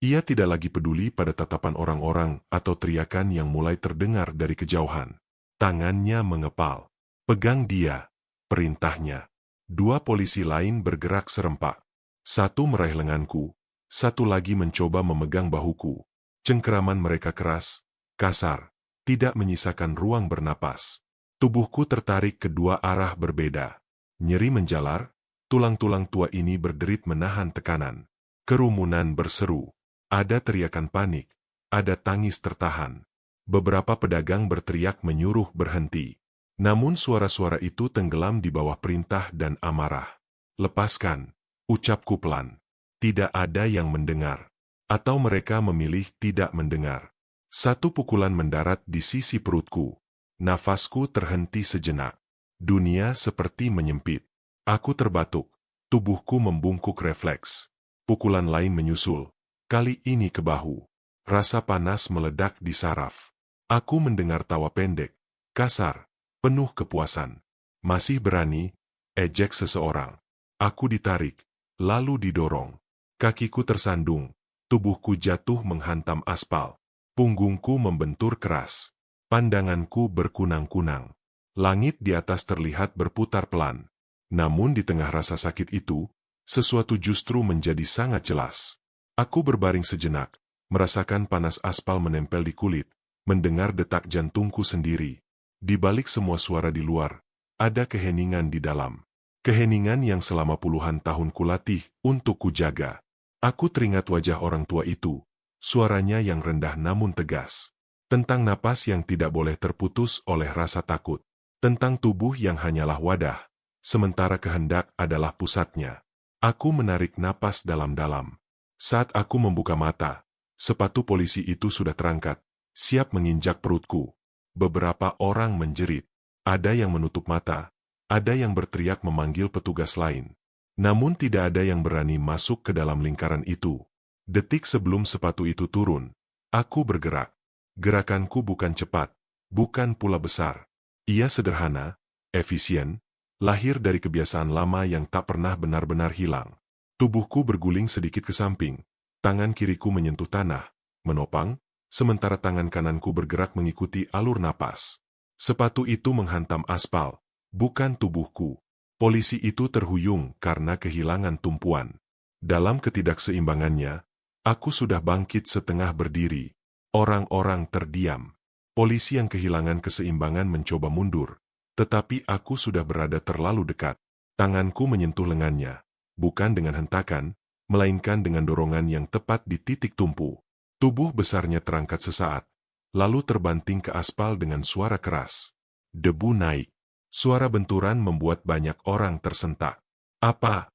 Ia tidak lagi peduli pada tatapan orang-orang atau teriakan yang mulai terdengar dari kejauhan. Tangannya mengepal. "Pegang dia," perintahnya. Dua polisi lain bergerak serempak. Satu meraih lenganku, satu lagi mencoba memegang bahuku. Cengkeraman mereka keras, kasar, tidak menyisakan ruang bernapas. Tubuhku tertarik ke dua arah berbeda. Nyeri menjalar, tulang-tulang tua ini berderit menahan tekanan. Kerumunan berseru. Ada teriakan panik, ada tangis tertahan. Beberapa pedagang berteriak menyuruh berhenti. Namun suara-suara itu tenggelam di bawah perintah dan amarah. "Lepaskan," ucapku pelan. Tidak ada yang mendengar. Atau mereka memilih tidak mendengar. Satu pukulan mendarat di sisi perutku. Nafasku terhenti sejenak. Dunia seperti menyempit. Aku terbatuk. Tubuhku membungkuk refleks. Pukulan lain menyusul. Kali ini ke bahu. Rasa panas meledak di saraf. Aku mendengar tawa pendek, kasar, penuh kepuasan. "Masih berani?" ejek seseorang. Aku ditarik, lalu didorong. Kakiku tersandung, tubuhku jatuh menghantam aspal. Punggungku membentur keras. Pandanganku berkunang-kunang. Langit di atas terlihat berputar pelan. Namun di tengah rasa sakit itu, sesuatu justru menjadi sangat jelas. Aku berbaring sejenak, merasakan panas aspal menempel di kulit, mendengar detak jantungku sendiri. Di balik semua suara di luar, ada keheningan di dalam. Keheningan yang selama puluhan tahun kulatih untuk kujaga. Aku teringat wajah orang tua itu, suaranya yang rendah namun tegas. Tentang napas yang tidak boleh terputus oleh rasa takut. Tentang tubuh yang hanyalah wadah, sementara kehendak adalah pusatnya. Aku menarik napas dalam-dalam. Saat aku membuka mata, sepatu polisi itu sudah terangkat, siap menginjak perutku. Beberapa orang menjerit. Ada yang menutup mata, ada yang berteriak memanggil petugas lain. Namun tidak ada yang berani masuk ke dalam lingkaran itu. Detik sebelum sepatu itu turun, aku bergerak. Gerakanku bukan cepat, bukan pula besar. Ia sederhana, efisien, lahir dari kebiasaan lama yang tak pernah benar-benar hilang. Tubuhku berguling sedikit ke samping, tangan kiriku menyentuh tanah, menopang, sementara tangan kananku bergerak mengikuti alur napas. Sepatu itu menghantam aspal, bukan tubuhku. Polisi itu terhuyung karena kehilangan tumpuan. Dalam ketidakseimbangannya, aku sudah bangkit setengah berdiri. Orang-orang terdiam. Polisi yang kehilangan keseimbangan mencoba mundur, tetapi aku sudah berada terlalu dekat. Tanganku menyentuh lengannya, bukan dengan hentakan, melainkan dengan dorongan yang tepat di titik tumpu. Tubuh besarnya terangkat sesaat, lalu terbanting ke aspal dengan suara keras. Debu naik. Suara benturan membuat banyak orang tersentak. Apa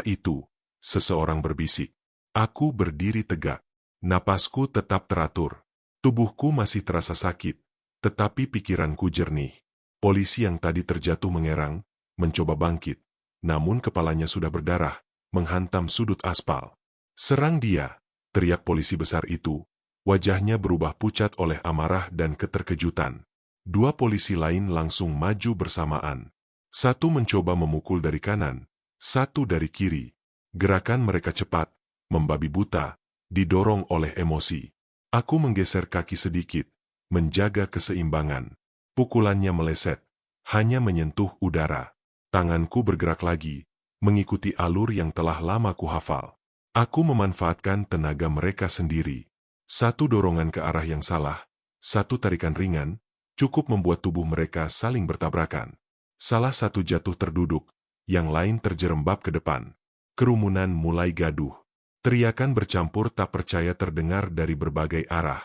itu? Seseorang berbisik. Aku berdiri tegak. Napasku tetap teratur. Tubuhku masih terasa sakit, tetapi pikiranku jernih. Polisi yang tadi terjatuh mengerang, mencoba bangkit, namun kepalanya sudah berdarah, menghantam sudut aspal. Serang dia! Teriak polisi besar itu, wajahnya berubah pucat oleh amarah dan keterkejutan. Dua polisi lain langsung maju bersamaan. Satu mencoba memukul dari kanan, satu dari kiri. Gerakan mereka cepat, membabi buta, didorong oleh emosi. Aku menggeser kaki sedikit, menjaga keseimbangan. Pukulannya meleset, hanya menyentuh udara. Tanganku bergerak lagi, mengikuti alur yang telah lama kuhafal. Aku memanfaatkan tenaga mereka sendiri. Satu dorongan ke arah yang salah, satu tarikan ringan, cukup membuat tubuh mereka saling bertabrakan. Salah satu jatuh terduduk, yang lain terjerembab ke depan. Kerumunan mulai gaduh. Teriakan bercampur tak percaya terdengar dari berbagai arah.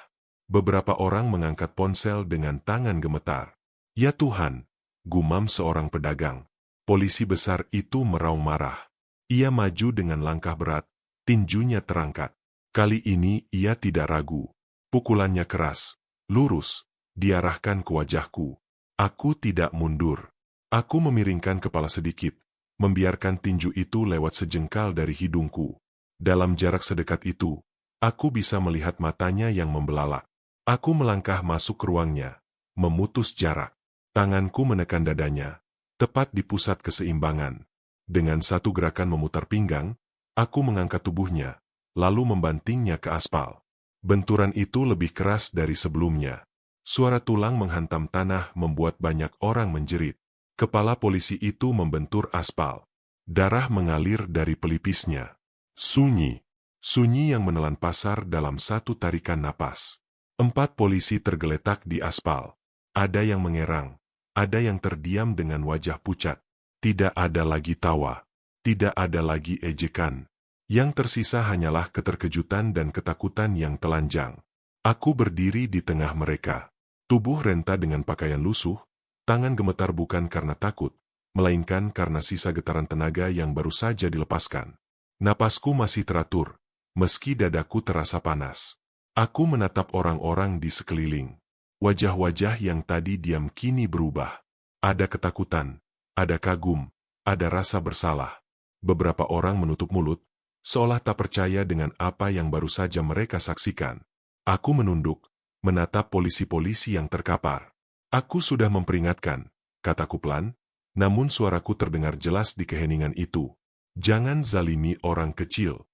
Beberapa orang mengangkat ponsel dengan tangan gemetar. Ya Tuhan, gumam seorang pedagang. Polisi besar itu meraung marah. Ia maju dengan langkah berat, tinjunya terangkat. Kali ini ia tidak ragu. Pukulannya keras, lurus, diarahkan ke wajahku. Aku tidak mundur. Aku memiringkan kepala sedikit, membiarkan tinju itu lewat sejengkal dari hidungku. Dalam jarak sedekat itu, aku bisa melihat matanya yang membelalak. Aku melangkah masuk ke ruangnya, memutus jarak. Tanganku menekan dadanya, tepat di pusat keseimbangan. Dengan satu gerakan memutar pinggang, aku mengangkat tubuhnya, lalu membantingnya ke aspal. Benturan itu lebih keras dari sebelumnya. Suara tulang menghantam tanah membuat banyak orang menjerit. Kepala polisi itu membentur aspal. Darah mengalir dari pelipisnya. Sunyi. Sunyi yang menelan pasar dalam satu tarikan napas. 4 polisi tergeletak di aspal. Ada yang mengerang. Ada yang terdiam dengan wajah pucat. Tidak ada lagi tawa. Tidak ada lagi ejekan. Yang tersisa hanyalah keterkejutan dan ketakutan yang telanjang. Aku berdiri di tengah mereka. Tubuh renta dengan pakaian lusuh, tangan gemetar bukan karena takut, melainkan karena sisa getaran tenaga yang baru saja dilepaskan. Napasku masih teratur, meski dadaku terasa panas. Aku menatap orang-orang di sekeliling. Wajah-wajah yang tadi diam kini berubah. Ada ketakutan, ada kagum, ada rasa bersalah. Beberapa orang menutup mulut, seolah tak percaya dengan apa yang baru saja mereka saksikan. Aku menunduk, menatap polisi-polisi yang terkapar. Aku sudah memperingatkan, kataku pelan, namun suaraku terdengar jelas di keheningan itu. Jangan zalimi orang kecil.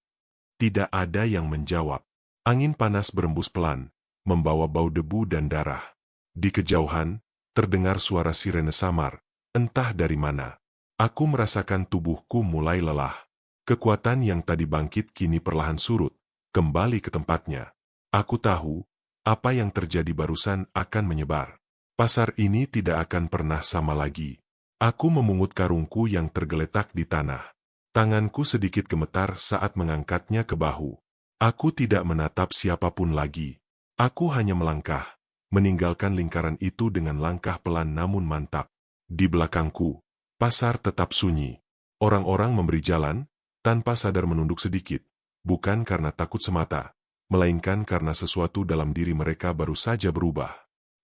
Tidak ada yang menjawab. Angin panas berembus pelan, membawa bau debu dan darah. Di kejauhan, terdengar suara sirene samar, entah dari mana. Aku merasakan tubuhku mulai lelah. Kekuatan yang tadi bangkit kini perlahan surut, kembali ke tempatnya. Aku tahu, apa yang terjadi barusan akan menyebar. Pasar ini tidak akan pernah sama lagi. Aku memungut karungku yang tergeletak di tanah. Tanganku sedikit gemetar saat mengangkatnya ke bahu. Aku tidak menatap siapapun lagi. Aku hanya melangkah, meninggalkan lingkaran itu dengan langkah pelan namun mantap. Di belakangku, pasar tetap sunyi. Orang-orang memberi jalan, tanpa sadar menunduk sedikit, bukan karena takut semata, melainkan karena sesuatu dalam diri mereka baru saja berubah.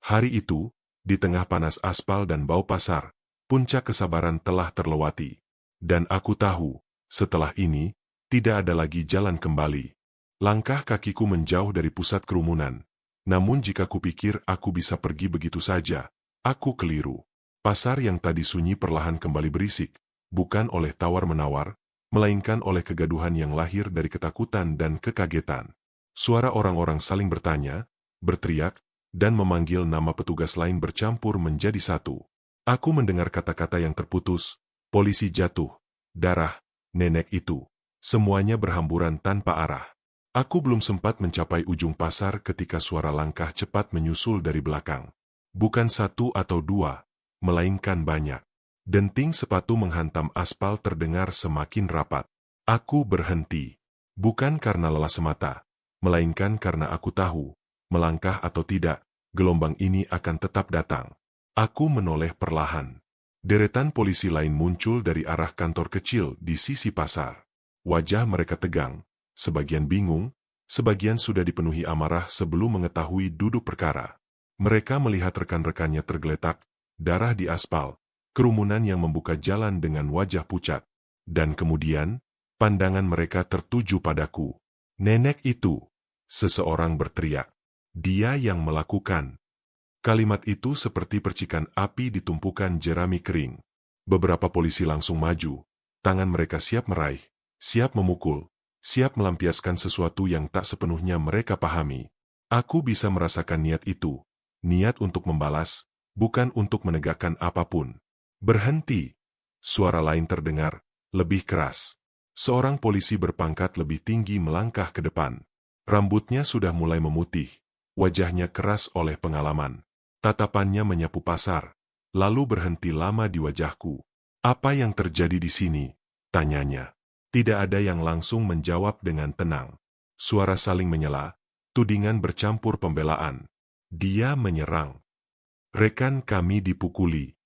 Hari itu, di tengah panas aspal dan bau pasar, puncak kesabaran telah terlewati. Dan aku tahu, setelah ini, tidak ada lagi jalan kembali. Langkah kakiku menjauh dari pusat kerumunan. Namun jika kupikir aku bisa pergi begitu saja, aku keliru. Pasar yang tadi sunyi perlahan kembali berisik, bukan oleh tawar-menawar, melainkan oleh kegaduhan yang lahir dari ketakutan dan kekagetan. Suara orang-orang saling bertanya, berteriak, dan memanggil nama petugas lain bercampur menjadi satu. Aku mendengar kata-kata yang terputus, polisi jatuh, darah, nenek itu. Semuanya berhamburan tanpa arah. Aku belum sempat mencapai ujung pasar ketika suara langkah cepat menyusul dari belakang. Bukan satu atau dua, melainkan banyak. Denting sepatu menghantam aspal terdengar semakin rapat. Aku berhenti. Bukan karena lelah semata, melainkan karena aku tahu, melangkah atau tidak, gelombang ini akan tetap datang. Aku menoleh perlahan. Deretan polisi lain muncul dari arah kantor kecil di sisi pasar. Wajah mereka tegang, sebagian bingung, sebagian sudah dipenuhi amarah sebelum mengetahui duduk perkara. Mereka melihat rekan-rekannya tergeletak, darah di aspal, kerumunan yang membuka jalan dengan wajah pucat. Dan kemudian, pandangan mereka tertuju padaku. Nenek itu, seseorang berteriak. Dia yang melakukan. Kalimat itu seperti percikan api di tumpukan jerami kering. Beberapa polisi langsung maju, tangan mereka siap meraih, siap memukul, siap melampiaskan sesuatu yang tak sepenuhnya mereka pahami. Aku bisa merasakan niat itu, niat untuk membalas, bukan untuk menegakkan apapun. Berhenti! Suara lain terdengar, lebih keras. Seorang polisi berpangkat lebih tinggi melangkah ke depan. Rambutnya sudah mulai memutih, wajahnya keras oleh pengalaman. Tatapannya menyapu pasar, lalu berhenti lama di wajahku. Apa yang terjadi di sini? Tanyanya. Tidak ada yang langsung menjawab dengan tenang. Suara saling menyela, tudingan bercampur pembelaan. Dia menyerang. Rekan kami dipukuli.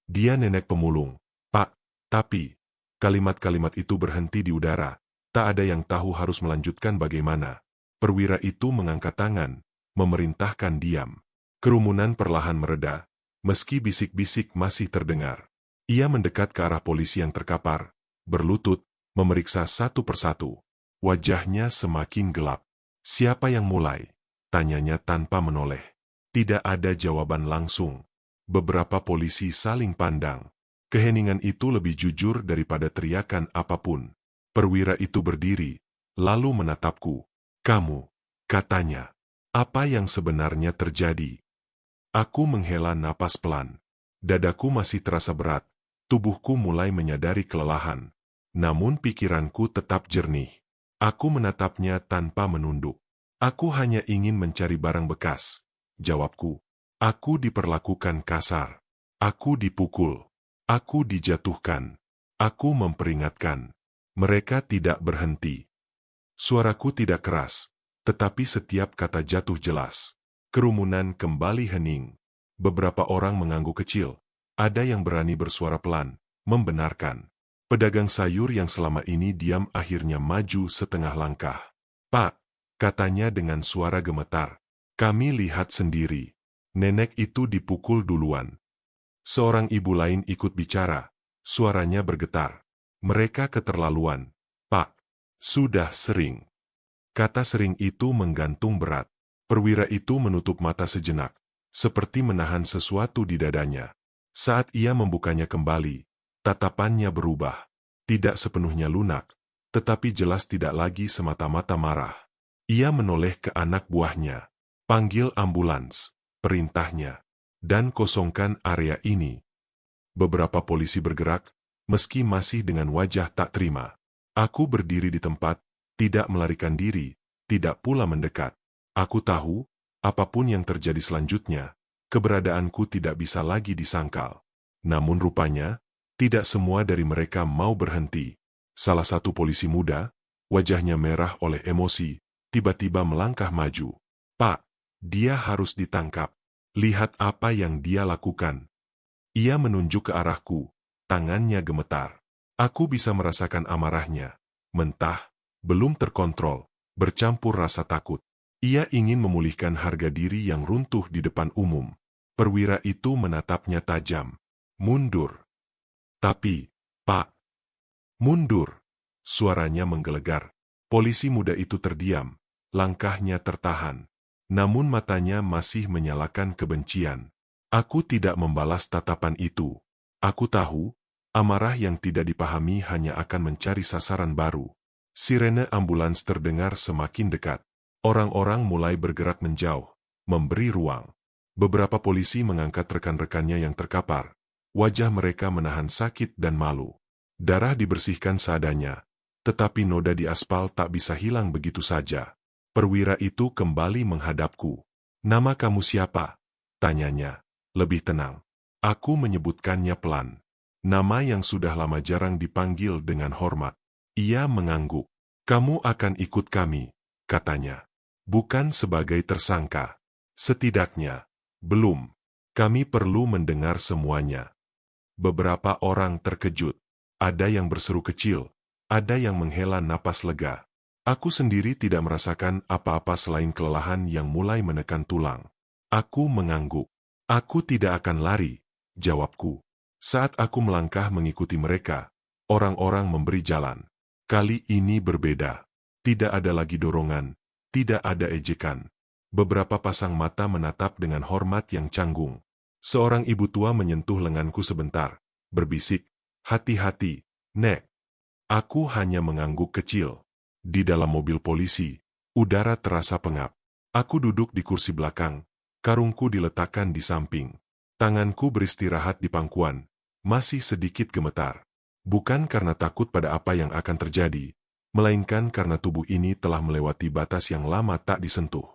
Dia nenek pemulung. Pak, tapi, kalimat-kalimat itu berhenti di udara. Tak ada yang tahu harus melanjutkan bagaimana. Perwira itu mengangkat tangan, memerintahkan diam. Kerumunan perlahan mereda, meski bisik-bisik masih terdengar. Ia mendekat ke arah polisi yang terkapar, berlutut, memeriksa satu persatu. Wajahnya semakin gelap. Siapa yang mulai? Tanyanya tanpa menoleh. Tidak ada jawaban langsung. Beberapa polisi saling pandang. Keheningan itu lebih jujur daripada teriakan apapun. Perwira itu berdiri, lalu menatapku. Kamu, katanya. Apa yang sebenarnya terjadi? Aku menghela napas pelan. Dadaku masih terasa berat, tubuhku mulai menyadari kelelahan. Namun pikiranku tetap jernih. Aku menatapnya tanpa menunduk. Aku hanya ingin mencari barang bekas. Jawabku. Aku diperlakukan kasar. Aku dipukul. Aku dijatuhkan. Aku memperingatkan. Mereka tidak berhenti. Suaraku tidak keras, tetapi setiap kata jatuh jelas. Kerumunan kembali hening. Beberapa orang mengangguk kecil. Ada yang berani bersuara pelan, membenarkan. Pedagang sayur yang selama ini diam akhirnya maju setengah langkah. Pak, katanya dengan suara gemetar. Kami lihat sendiri. Nenek itu dipukul duluan. Seorang ibu lain ikut bicara. Suaranya bergetar. Mereka keterlaluan. Pak, sudah sering. Kata sering itu menggantung berat. Perwira itu menutup mata sejenak, seperti menahan sesuatu di dadanya. Saat ia membukanya kembali, tatapannya berubah. Tidak sepenuhnya lunak, tetapi jelas tidak lagi semata-mata marah. Ia menoleh ke anak buahnya. Panggil ambulans, perintahnya, dan kosongkan area ini. Beberapa polisi bergerak, meski masih dengan wajah tak terima. Aku berdiri di tempat, tidak melarikan diri, tidak pula mendekat. Aku tahu, apapun yang terjadi selanjutnya, keberadaanku tidak bisa lagi disangkal. Namun rupanya, tidak semua dari mereka mau berhenti. Salah satu polisi muda, wajahnya merah oleh emosi, tiba-tiba melangkah maju. Pak, dia harus ditangkap. Lihat apa yang dia lakukan. Ia menunjuk ke arahku, tangannya gemetar. Aku bisa merasakan amarahnya. Mentah, belum terkontrol, bercampur rasa takut. Ia ingin memulihkan harga diri yang runtuh di depan umum. Perwira itu menatapnya tajam. Mundur. Tapi, Pak. Mundur. Suaranya menggelegar. Polisi muda itu terdiam. Langkahnya tertahan. Namun matanya masih menyalakan kebencian. Aku tidak membalas tatapan itu. Aku tahu, amarah yang tidak dipahami hanya akan mencari sasaran baru. Sirene ambulans terdengar semakin dekat. Orang-orang mulai bergerak menjauh, memberi ruang. Beberapa polisi mengangkat rekan-rekannya yang terkapar. Wajah mereka menahan sakit dan malu. Darah dibersihkan seadanya, tetapi noda di aspal tak bisa hilang begitu saja. Perwira itu kembali menghadapku. Nama kamu siapa? Tanyanya, lebih tenang. Aku menyebutkannya pelan. Nama yang sudah lama jarang dipanggil dengan hormat. Ia mengangguk. Kamu akan ikut kami, katanya. Bukan sebagai tersangka. Setidaknya, belum. Kami perlu mendengar semuanya. Beberapa orang terkejut. Ada yang berseru kecil, ada yang menghela napas lega. Aku sendiri tidak merasakan apa-apa selain kelelahan yang mulai menekan tulang. Aku mengangguk. Aku tidak akan lari, jawabku. Saat aku melangkah mengikuti mereka, orang-orang memberi jalan. Kali ini berbeda. Tidak ada lagi dorongan, tidak ada ejekan. Beberapa pasang mata menatap dengan hormat yang canggung. Seorang ibu tua menyentuh lenganku sebentar, berbisik, hati-hati, Nek. Aku hanya mengangguk kecil. Di dalam mobil polisi, udara terasa pengap. Aku duduk di kursi belakang, karungku diletakkan di samping. Tanganku beristirahat di pangkuan, masih sedikit gemetar. Bukan karena takut pada apa yang akan terjadi, melainkan karena tubuh ini telah melewati batas yang lama tak disentuh.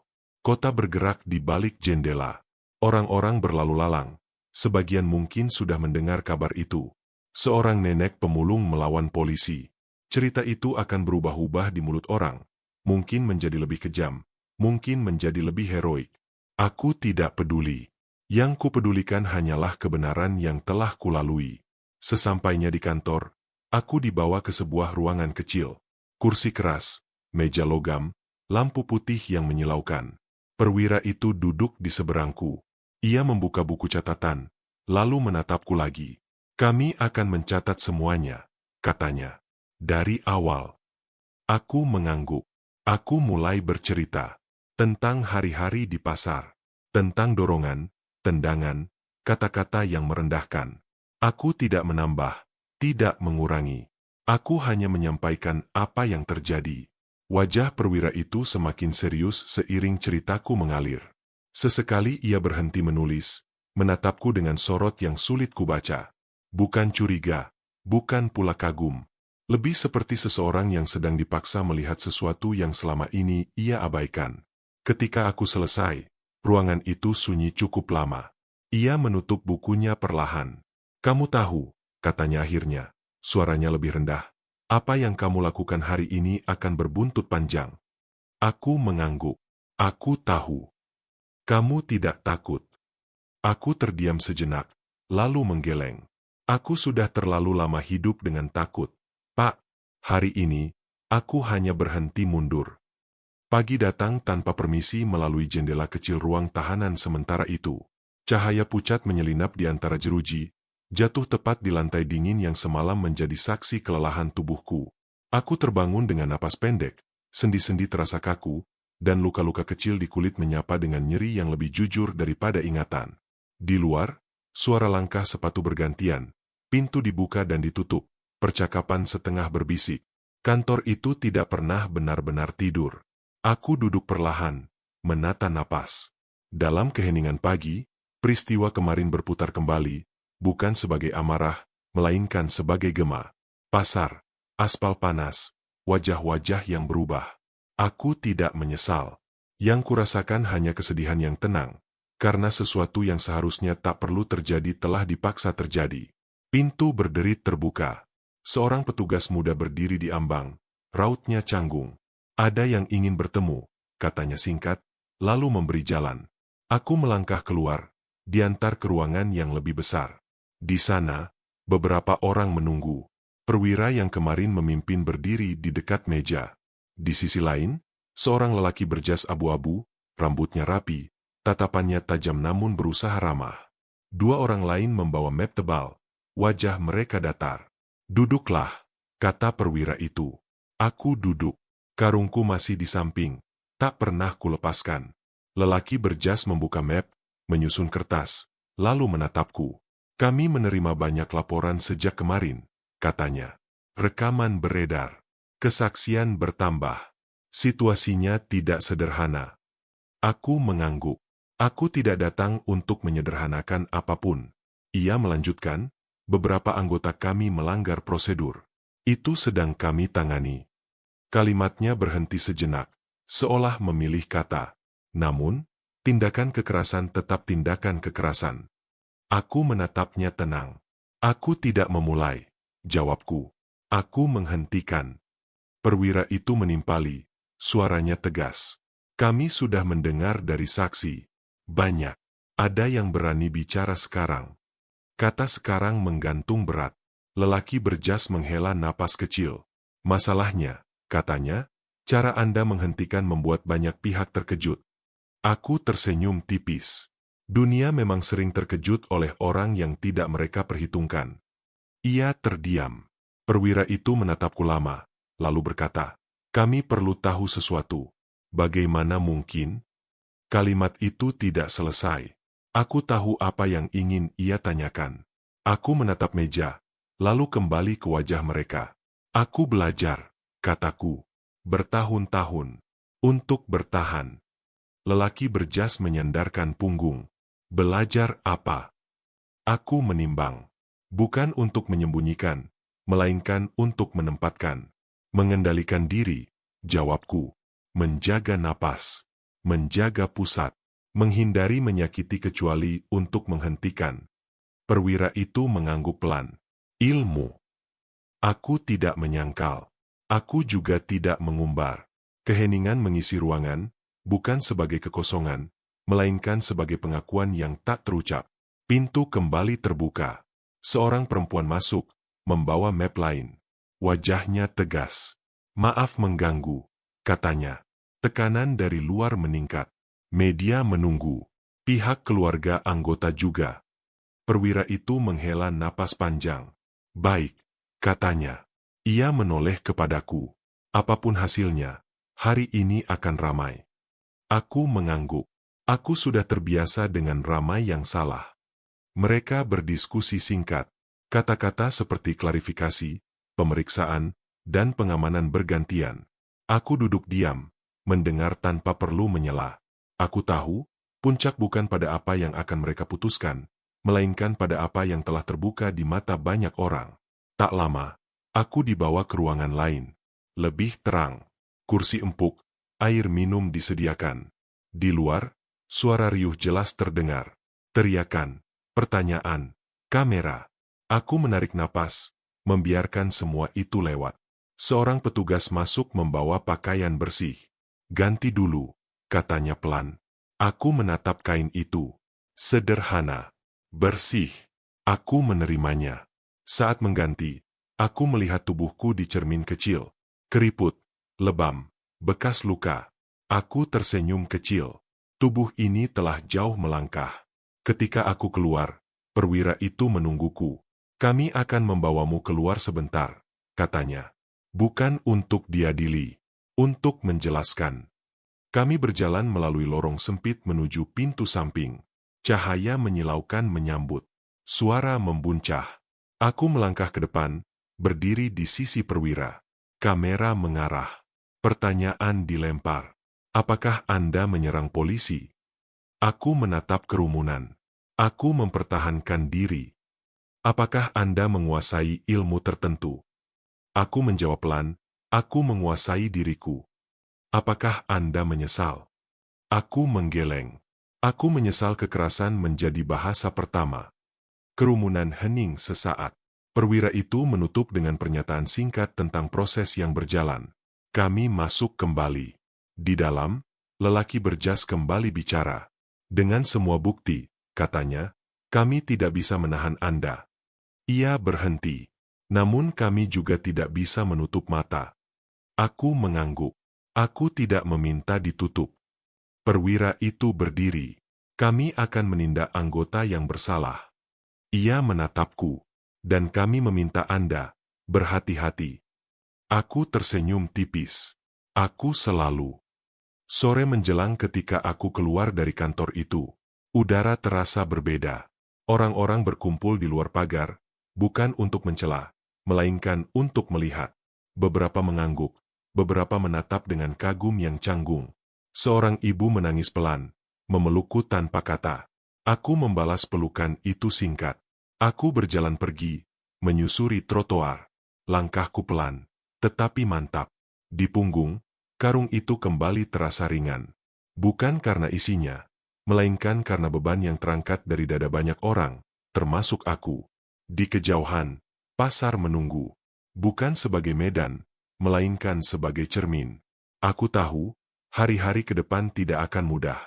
Kota bergerak di balik jendela. Orang-orang berlalu lalang. Sebagian mungkin sudah mendengar kabar itu. Seorang nenek pemulung melawan polisi. Cerita itu akan berubah-ubah di mulut orang. Mungkin menjadi lebih kejam. Mungkin menjadi lebih heroik. Aku tidak peduli. Yang kupedulikan hanyalah kebenaran yang telah kulalui. Sesampainya di kantor, aku dibawa ke sebuah ruangan kecil. Kursi keras, meja logam, lampu putih yang menyilaukan. Perwira itu duduk di seberangku. Ia membuka buku catatan, lalu menatapku lagi. Kami akan mencatat semuanya, katanya. Dari awal. Aku mengangguk. Aku mulai bercerita. Tentang hari-hari di pasar. Tentang dorongan, tendangan, kata-kata yang merendahkan. Aku tidak menambah, tidak mengurangi. Aku hanya menyampaikan apa yang terjadi. Wajah perwira itu semakin serius seiring ceritaku mengalir. Sesekali ia berhenti menulis, menatapku dengan sorot yang sulit kubaca. Bukan curiga, bukan pula kagum. Lebih seperti seseorang yang sedang dipaksa melihat sesuatu yang selama ini ia abaikan. Ketika aku selesai, ruangan itu sunyi cukup lama. Ia menutup bukunya perlahan. Kamu tahu, katanya akhirnya, suaranya lebih rendah. Apa yang kamu lakukan hari ini akan berbuntut panjang. Aku mengangguk. Aku tahu. Kamu tidak takut. Aku terdiam sejenak, lalu menggeleng. Aku sudah terlalu lama hidup dengan takut. Pak, hari ini, aku hanya berhenti mundur. Pagi datang tanpa permisi melalui jendela kecil ruang tahanan sementara itu. Cahaya pucat menyelinap di antara jeruji, jatuh tepat di lantai dingin yang semalam menjadi saksi kelelahan tubuhku. Aku terbangun dengan napas pendek, sendi-sendi terasa kaku, dan luka-luka kecil di kulit menyapa dengan nyeri yang lebih jujur daripada ingatan. Di luar, suara langkah sepatu bergantian, pintu dibuka dan ditutup, percakapan setengah berbisik. Kantor itu tidak pernah benar-benar tidur. Aku duduk perlahan, menata napas. Dalam keheningan pagi, peristiwa kemarin berputar kembali, bukan sebagai amarah, melainkan sebagai gema. Pasar, aspal panas, wajah-wajah yang berubah. Aku tidak menyesal. Yang kurasakan hanya kesedihan yang tenang, karena sesuatu yang seharusnya tak perlu terjadi telah dipaksa terjadi. Pintu berderit terbuka. Seorang petugas muda berdiri di ambang, rautnya canggung. Ada yang ingin bertemu, katanya singkat, lalu memberi jalan. Aku melangkah keluar, diantar ke ruangan yang lebih besar. Di sana, beberapa orang menunggu. Perwira yang kemarin memimpin berdiri di dekat meja. Di sisi lain, seorang lelaki berjas abu-abu, rambutnya rapi, tatapannya tajam namun berusaha ramah. Dua orang lain membawa map tebal, wajah mereka datar. Duduklah, kata perwira itu. Aku duduk. Karungku masih di samping, tak pernah kulepaskan. Lelaki berjas membuka map, menyusun kertas, lalu menatapku. Kami menerima banyak laporan sejak kemarin, katanya. Rekaman beredar. Kesaksian bertambah. Situasinya tidak sederhana. Aku mengangguk. Aku tidak datang untuk menyederhanakan apapun. Ia melanjutkan, beberapa anggota kami melanggar prosedur. Itu sedang kami tangani. Kalimatnya berhenti sejenak, seolah memilih kata. Namun, tindakan kekerasan tetap tindakan kekerasan. Aku menatapnya tenang. Aku tidak memulai, jawabku. Aku menghentikan. Perwira itu menimpali, suaranya tegas. Kami sudah mendengar dari saksi. Banyak. Ada yang berani bicara sekarang. Kata sekarang menggantung berat. Lelaki berjas menghela napas kecil. Masalahnya, katanya, cara Anda menghentikan membuat banyak pihak terkejut. Aku tersenyum tipis. Dunia memang sering terkejut oleh orang yang tidak mereka perhitungkan. Ia terdiam. Perwira itu menatapku lama, lalu berkata, kami perlu tahu sesuatu. Bagaimana mungkin? Kalimat itu tidak selesai. Aku tahu apa yang ingin ia tanyakan. Aku menatap meja, lalu kembali ke wajah mereka. Aku belajar, kataku, bertahun-tahun, untuk bertahan. Lelaki berjas menyandarkan punggung. Belajar apa? Aku menimbang. Bukan untuk menyembunyikan, melainkan untuk menempatkan. Mengendalikan diri, jawabku. Menjaga napas, menjaga pusat. Menghindari menyakiti kecuali untuk menghentikan. Perwira itu mengangguk pelan. Ilmu. Aku tidak menyangkal. Aku juga tidak mengumbar. Keheningan mengisi ruangan, bukan sebagai kekosongan, melainkan sebagai pengakuan yang tak terucap. Pintu kembali terbuka. Seorang perempuan masuk, membawa map lain. Wajahnya tegas. Maaf mengganggu, katanya. Tekanan dari luar meningkat. Media menunggu. Pihak keluarga anggota juga. Perwira itu menghela napas panjang. Baik, katanya. Ia menoleh kepadaku. Apapun hasilnya, hari ini akan ramai. Aku mengangguk. Aku sudah terbiasa dengan ramai yang salah. Mereka berdiskusi singkat. Kata-kata seperti klarifikasi, pemeriksaan, dan pengamanan bergantian. Aku duduk diam, mendengar tanpa perlu menyela. Aku tahu, puncak bukan pada apa yang akan mereka putuskan, melainkan pada apa yang telah terbuka di mata banyak orang. Tak lama, aku dibawa ke ruangan lain. Lebih terang. Kursi empuk, air minum disediakan. Di luar, suara riuh jelas terdengar. Teriakan, pertanyaan, kamera. Aku menarik napas, membiarkan semua itu lewat. Seorang petugas masuk membawa pakaian bersih. Ganti dulu, katanya pelan. Aku menatap kain itu. Sederhana. Bersih. Aku menerimanya. Saat mengganti, aku melihat tubuhku di cermin kecil. Keriput, lebam, bekas luka. Aku tersenyum kecil. Tubuh ini telah jauh melangkah. Ketika aku keluar, perwira itu menungguku. Kami akan membawamu keluar sebentar, katanya. Bukan untuk diadili, untuk menjelaskan. Kami berjalan melalui lorong sempit menuju pintu samping. Cahaya menyilaukan menyambut. Suara membuncah. Aku melangkah ke depan, berdiri di sisi perwira. Kamera mengarah. Pertanyaan dilempar. Apakah Anda menyerang polisi? Aku menatap kerumunan. Aku mempertahankan diri. Apakah Anda menguasai ilmu tertentu? Aku menjawab pelan, aku menguasai diriku. Apakah Anda menyesal? Aku menggeleng. Aku menyesal kekerasan menjadi bahasa pertama. Kerumunan hening sesaat. Perwira itu menutup dengan pernyataan singkat tentang proses yang berjalan. Kami masuk kembali. Di dalam, lelaki berjas kembali bicara. Dengan semua bukti, katanya, kami tidak bisa menahan Anda. Ia berhenti. Namun kami juga tidak bisa menutup mata. Aku mengangguk. Aku tidak meminta ditutup. Perwira itu berdiri. Kami akan menindak anggota yang bersalah. Ia menatapku. Dan kami meminta Anda, berhati-hati. Aku tersenyum tipis. Aku selalu. Sore menjelang ketika aku keluar dari kantor itu. Udara terasa berbeda. Orang-orang berkumpul di luar pagar, bukan untuk mencela, melainkan untuk melihat. Beberapa mengangguk, beberapa menatap dengan kagum yang canggung. Seorang ibu menangis pelan, memelukku tanpa kata. Aku membalas pelukan itu singkat. Aku berjalan pergi, menyusuri trotoar. Langkahku pelan, tetapi mantap. Di punggung, karung itu kembali terasa ringan. Bukan karena isinya, melainkan karena beban yang terangkat dari dada banyak orang, termasuk aku. Di kejauhan, pasar menunggu. Bukan sebagai medan, melainkan sebagai cermin. Aku tahu, hari-hari ke depan tidak akan mudah.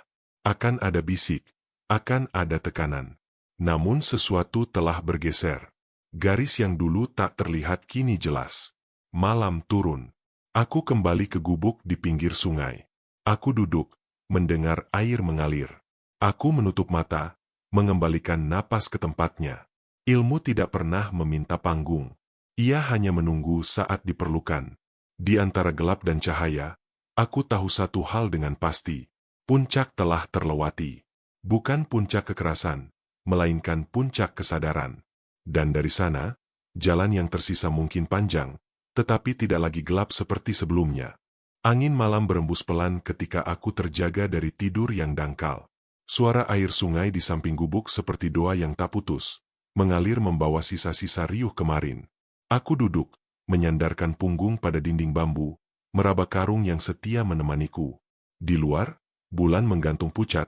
Akan ada bisik, akan ada tekanan. Namun sesuatu telah bergeser. Garis yang dulu tak terlihat kini jelas. Malam turun. Aku kembali ke gubuk di pinggir sungai. Aku duduk, mendengar air mengalir. Aku menutup mata, mengembalikan napas ke tempatnya. Ilmu tidak pernah meminta panggung. Ia hanya menunggu saat diperlukan. Di antara gelap dan cahaya, aku tahu satu hal dengan pasti. Puncak telah terlewati. Bukan puncak kekerasan, melainkan puncak kesadaran. Dan dari sana, jalan yang tersisa mungkin panjang, tetapi tidak lagi gelap seperti sebelumnya. Angin malam berembus pelan ketika aku terjaga dari tidur yang dangkal. Suara air sungai di samping gubuk seperti doa yang tak putus, mengalir membawa sisa-sisa riuh kemarin. Aku duduk, menyandarkan punggung pada dinding bambu, meraba karung yang setia menemaniku. Di luar, bulan menggantung pucat,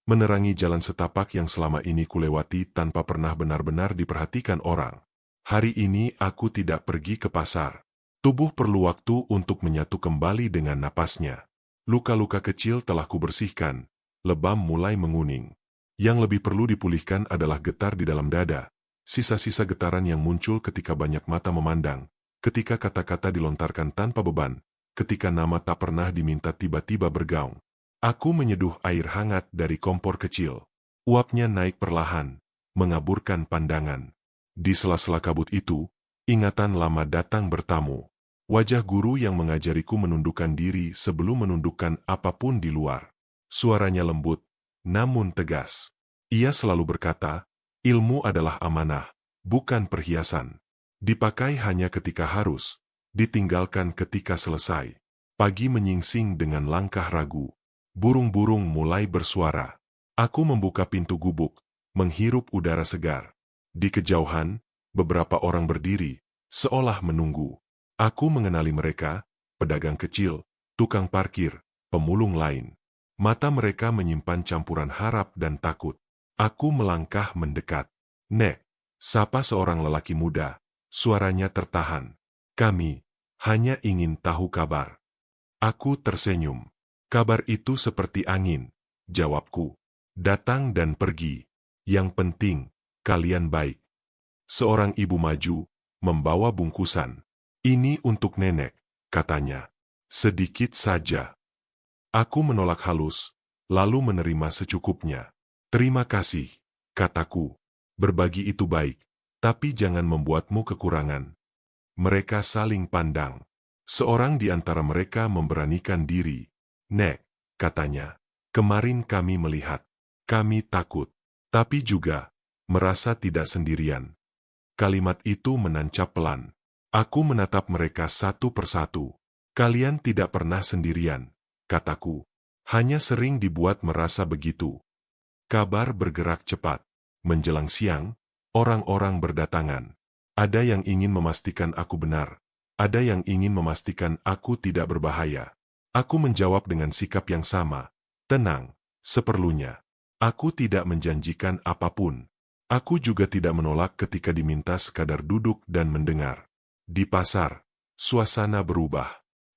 menerangi jalan setapak yang selama ini kulewati tanpa pernah benar-benar diperhatikan orang. Hari ini aku tidak pergi ke pasar. Tubuh perlu waktu untuk menyatu kembali dengan napasnya. Luka-luka kecil telah kubersihkan, lebam mulai menguning. Yang lebih perlu dipulihkan adalah getar di dalam dada, sisa-sisa getaran yang muncul ketika banyak mata memandang, ketika kata-kata dilontarkan tanpa beban, ketika nama tak pernah diminta tiba-tiba bergaung. Aku menyeduh air hangat dari kompor kecil. Uapnya naik perlahan, mengaburkan pandangan. Di sela-sela kabut itu, ingatan lama datang bertamu. Wajah guru yang mengajariku menundukkan diri sebelum menundukkan apapun di luar. Suaranya lembut, namun tegas. Ia selalu berkata, ilmu adalah amanah, bukan perhiasan. Dipakai hanya ketika harus, ditinggalkan ketika selesai. Pagi menyingsing dengan langkah ragu. Burung-burung mulai bersuara. Aku membuka pintu gubuk, menghirup udara segar. Di kejauhan, beberapa orang berdiri, seolah menunggu. Aku mengenali mereka, pedagang kecil, tukang parkir, pemulung lain. Mata mereka menyimpan campuran harap dan takut. Aku melangkah mendekat. Nek, sapa seorang lelaki muda, suaranya tertahan. Kami hanya ingin tahu kabar. Aku tersenyum. Kabar itu seperti angin, jawabku. Datang dan pergi. Yang penting, kalian baik. Seorang ibu maju, membawa bungkusan. Ini untuk nenek, katanya. Sedikit saja. Aku menolak halus, lalu menerima secukupnya. Terima kasih, kataku. Berbagi itu baik, tapi jangan membuatmu kekurangan. Mereka saling pandang. Seorang di antara mereka memberanikan diri. Nek, katanya, kemarin kami melihat. Kami takut, tapi juga merasa tidak sendirian. Kalimat itu menancap pelan. Aku menatap mereka satu persatu. Kalian tidak pernah sendirian, kataku. Hanya sering dibuat merasa begitu. Kabar bergerak cepat. Menjelang siang, orang-orang berdatangan. Ada yang ingin memastikan aku benar. Ada yang ingin memastikan aku tidak berbahaya. Aku menjawab dengan sikap yang sama. Tenang, seperlunya. Aku tidak menjanjikan apapun. Aku juga tidak menolak ketika diminta sekadar duduk dan mendengar. Di pasar, suasana berubah.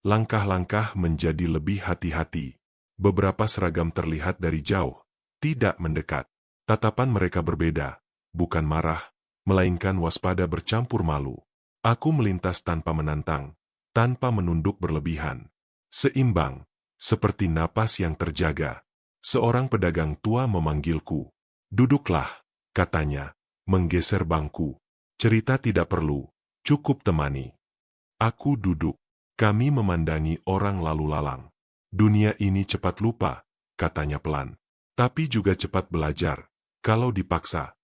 Langkah-langkah menjadi lebih hati-hati. Beberapa seragam terlihat dari jauh, tidak mendekat. Tatapan mereka berbeda, bukan marah, melainkan waspada bercampur malu. Aku melintas tanpa menantang, tanpa menunduk berlebihan. Seimbang, seperti napas yang terjaga. Seorang pedagang tua memanggilku. Duduklah, katanya, menggeser bangku. Cerita tidak perlu, cukup temani. Aku duduk. Kami memandangi orang lalu lalang. Dunia ini cepat lupa, katanya pelan. Tapi juga cepat belajar, kalau dipaksa.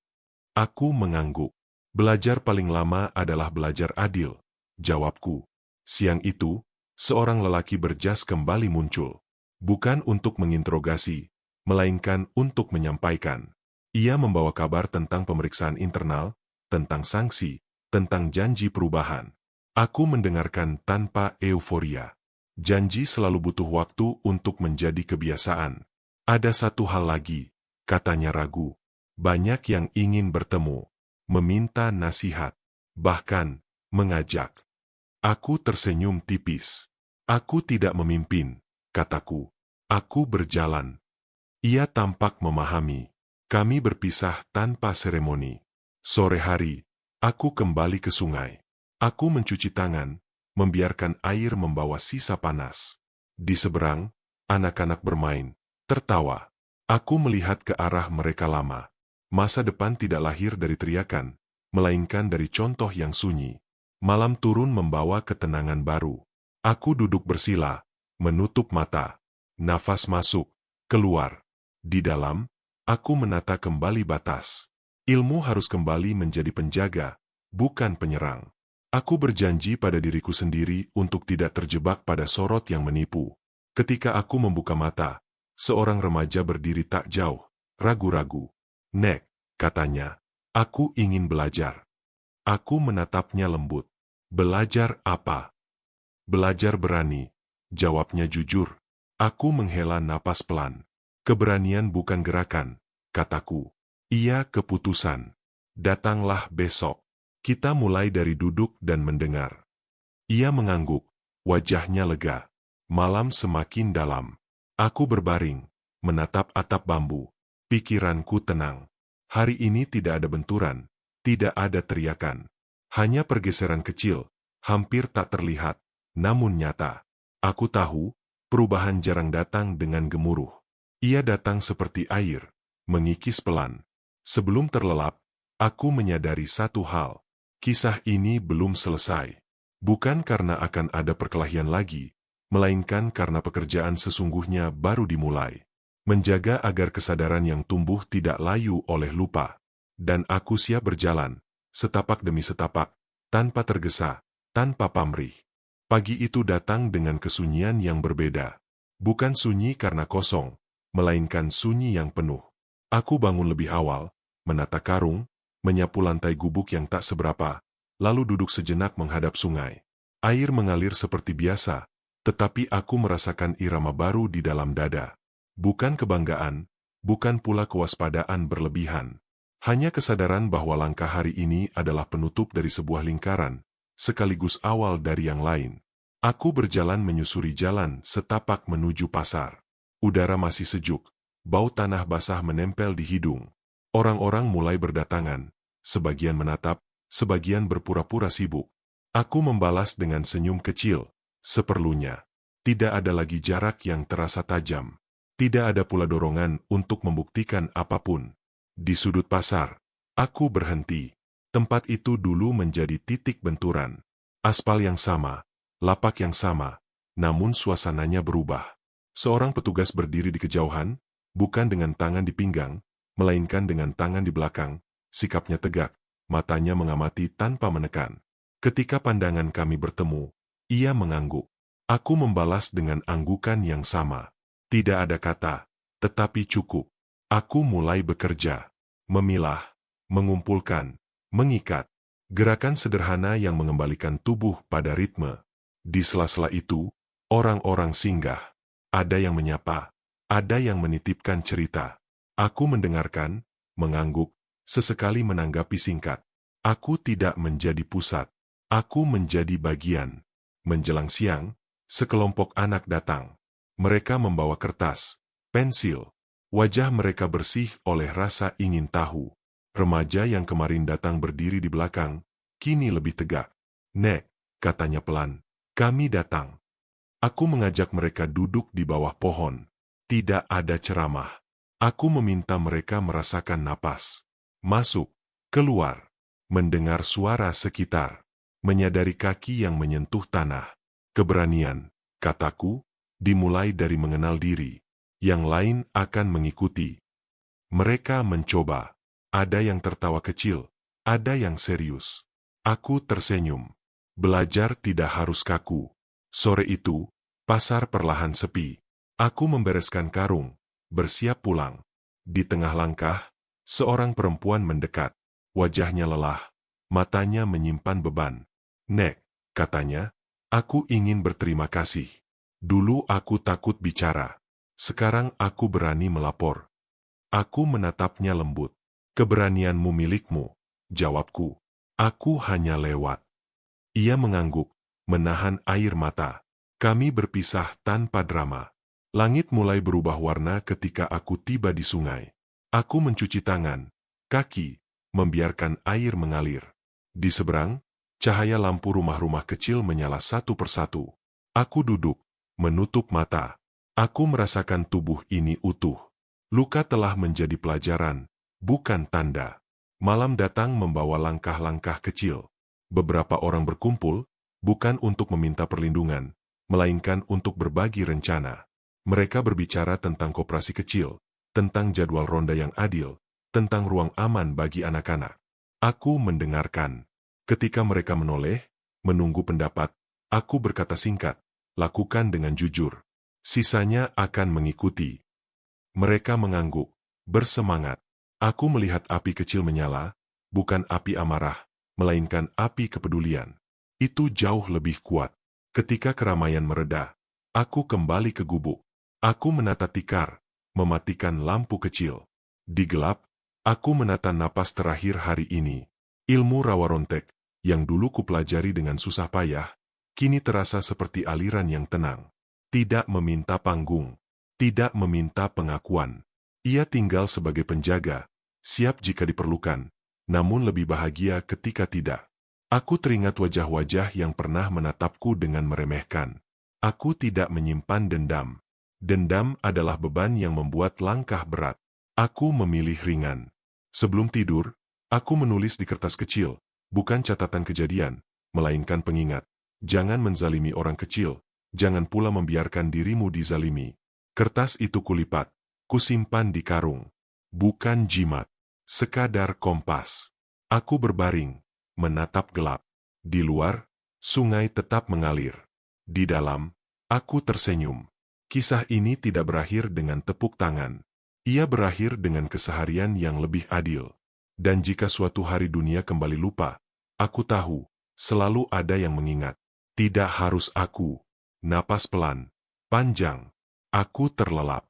Aku mengangguk. Belajar paling lama adalah belajar adil, jawabku. Siang itu, seorang lelaki berjas kembali muncul. Bukan untuk menginterogasi, melainkan untuk menyampaikan. Ia membawa kabar tentang pemeriksaan internal, tentang sanksi, tentang janji perubahan. Aku mendengarkan tanpa euforia. Janji selalu butuh waktu untuk menjadi kebiasaan. Ada satu hal lagi, katanya ragu. Banyak yang ingin bertemu, meminta nasihat, bahkan mengajak. Aku tersenyum tipis. Aku tidak memimpin, kataku. Aku berjalan. Ia tampak memahami. Kami berpisah tanpa seremoni. Sore hari, aku kembali ke sungai. Aku mencuci tangan, membiarkan air membawa sisa panas. Di seberang, anak-anak bermain, tertawa. Aku melihat ke arah mereka lama. Masa depan tidak lahir dari teriakan, melainkan dari contoh yang sunyi. Malam turun membawa ketenangan baru. Aku duduk bersila, menutup mata. Nafas masuk, keluar. Di dalam, aku menata kembali batas. Ilmu harus kembali menjadi penjaga, bukan penyerang. Aku berjanji pada diriku sendiri untuk tidak terjebak pada sorot yang menipu. Ketika aku membuka mata, seorang remaja berdiri tak jauh, ragu-ragu. Nek, katanya, aku ingin belajar. Aku menatapnya lembut. Belajar apa? Belajar berani, jawabnya jujur. Aku menghela napas pelan. Keberanian bukan gerakan, kataku. Ia keputusan. Datanglah besok. Kita mulai dari duduk dan mendengar. Ia mengangguk, wajahnya lega. Malam semakin dalam. Aku berbaring, menatap atap bambu. Pikiranku tenang. Hari ini tidak ada benturan, tidak ada teriakan. Hanya pergeseran kecil, hampir tak terlihat, namun nyata. Aku tahu, perubahan jarang datang dengan gemuruh. Ia datang seperti air, mengikis pelan. Sebelum terlelap, aku menyadari satu hal. Kisah ini belum selesai. Bukan karena akan ada perkelahian lagi, melainkan karena pekerjaan sesungguhnya baru dimulai. Menjaga agar kesadaran yang tumbuh tidak layu oleh lupa. Dan aku siap berjalan, setapak demi setapak, tanpa tergesa, tanpa pamrih. Pagi itu datang dengan kesunyian yang berbeda. Bukan sunyi karena kosong, melainkan sunyi yang penuh. Aku bangun lebih awal, menata karung, menyapu lantai gubuk yang tak seberapa, lalu duduk sejenak menghadap sungai. Air mengalir seperti biasa, tetapi aku merasakan irama baru di dalam dada. Bukan kebanggaan, bukan pula kewaspadaan berlebihan. Hanya kesadaran bahwa langkah hari ini adalah penutup dari sebuah lingkaran, sekaligus awal dari yang lain. Aku berjalan menyusuri jalan setapak menuju pasar. Udara masih sejuk, bau tanah basah menempel di hidung. Orang-orang mulai berdatangan, sebagian menatap, sebagian berpura-pura sibuk. Aku membalas dengan senyum kecil, seperlunya. Tidak ada lagi jarak yang terasa tajam. Tidak ada pula dorongan untuk membuktikan apapun. Di sudut pasar, aku berhenti. Tempat itu dulu menjadi titik benturan. Aspal yang sama, lapak yang sama, namun suasananya berubah. Seorang petugas berdiri di kejauhan, bukan dengan tangan di pinggang, melainkan dengan tangan di belakang, sikapnya tegak, matanya mengamati tanpa menekan. Ketika pandangan kami bertemu, ia mengangguk. Aku membalas dengan anggukan yang sama. Tidak ada kata, tetapi cukup. Aku mulai bekerja, memilah, mengumpulkan, mengikat. Gerakan sederhana yang mengembalikan tubuh pada ritme. Di sela-sela itu, orang-orang singgah. Ada yang menyapa, ada yang menitipkan cerita. Aku mendengarkan, mengangguk, sesekali menanggapi singkat. Aku tidak menjadi pusat. Aku menjadi bagian. Menjelang siang, sekelompok anak datang. Mereka membawa kertas, pensil. Wajah mereka bersih oleh rasa ingin tahu. Remaja yang kemarin datang berdiri di belakang, kini lebih tegak. "Nek," katanya pelan, "kami datang." Aku mengajak mereka duduk di bawah pohon. Tidak ada ceramah. Aku meminta mereka merasakan napas. Masuk, keluar. Mendengar suara sekitar. Menyadari kaki yang menyentuh tanah. Keberanian, kataku, dimulai dari mengenal diri. Yang lain akan mengikuti. Mereka mencoba. Ada yang tertawa kecil, ada yang serius. Aku tersenyum. Belajar tidak harus kaku. Sore itu, pasar perlahan sepi. Aku membereskan karung, bersiap pulang. Di tengah langkah, seorang perempuan mendekat. Wajahnya lelah, matanya menyimpan beban. "Nek," katanya, "aku ingin berterima kasih. Dulu aku takut bicara. Sekarang aku berani melapor." Aku menatapnya lembut. "Keberanianmu milikmu," jawabku. "Aku hanya lewat." Ia mengangguk, menahan air mata. Kami berpisah tanpa drama. Langit mulai berubah warna ketika aku tiba di sungai. Aku mencuci tangan, kaki, membiarkan air mengalir. Di seberang, cahaya lampu rumah-rumah kecil menyala satu persatu. Aku duduk, menutup mata. Aku merasakan tubuh ini utuh. Luka telah menjadi pelajaran, bukan tanda. Malam datang membawa langkah-langkah kecil. Beberapa orang berkumpul, bukan untuk meminta perlindungan, melainkan untuk berbagi rencana. Mereka berbicara tentang koperasi kecil, tentang jadwal ronda yang adil, tentang ruang aman bagi anak-anak. Aku mendengarkan. Ketika mereka menoleh, menunggu pendapat, aku berkata singkat, "Lakukan dengan jujur. Sisanya akan mengikuti." Mereka mengangguk, bersemangat. Aku melihat api kecil menyala, bukan api amarah, melainkan api kepedulian. Itu jauh lebih kuat. Ketika keramaian mereda, aku kembali ke gubuk. Aku menata tikar, mematikan lampu kecil. Di gelap, aku menata napas terakhir hari ini. Ilmu rawarontek, yang dulu kupelajari dengan susah payah, kini terasa seperti aliran yang tenang. Tidak meminta panggung, tidak meminta pengakuan. Ia tinggal sebagai penjaga, siap jika diperlukan, namun lebih bahagia ketika tidak. Aku teringat wajah-wajah yang pernah menatapku dengan meremehkan. Aku tidak menyimpan dendam. Dendam adalah beban yang membuat langkah berat. Aku memilih ringan. Sebelum tidur, aku menulis di kertas kecil, bukan catatan kejadian, melainkan pengingat. Jangan menzalimi orang kecil, jangan pula membiarkan dirimu dizalimi. Kertas itu kulipat, kusimpan di karung. Bukan jimat, sekadar kompas. Aku berbaring, menatap gelap. Di luar, sungai tetap mengalir. Di dalam, aku tersenyum. Kisah ini tidak berakhir dengan tepuk tangan. Ia berakhir dengan keseharian yang lebih adil. Dan jika suatu hari dunia kembali lupa, aku tahu, selalu ada yang mengingat. Tidak harus aku. Napas pelan, panjang. Aku terlelap.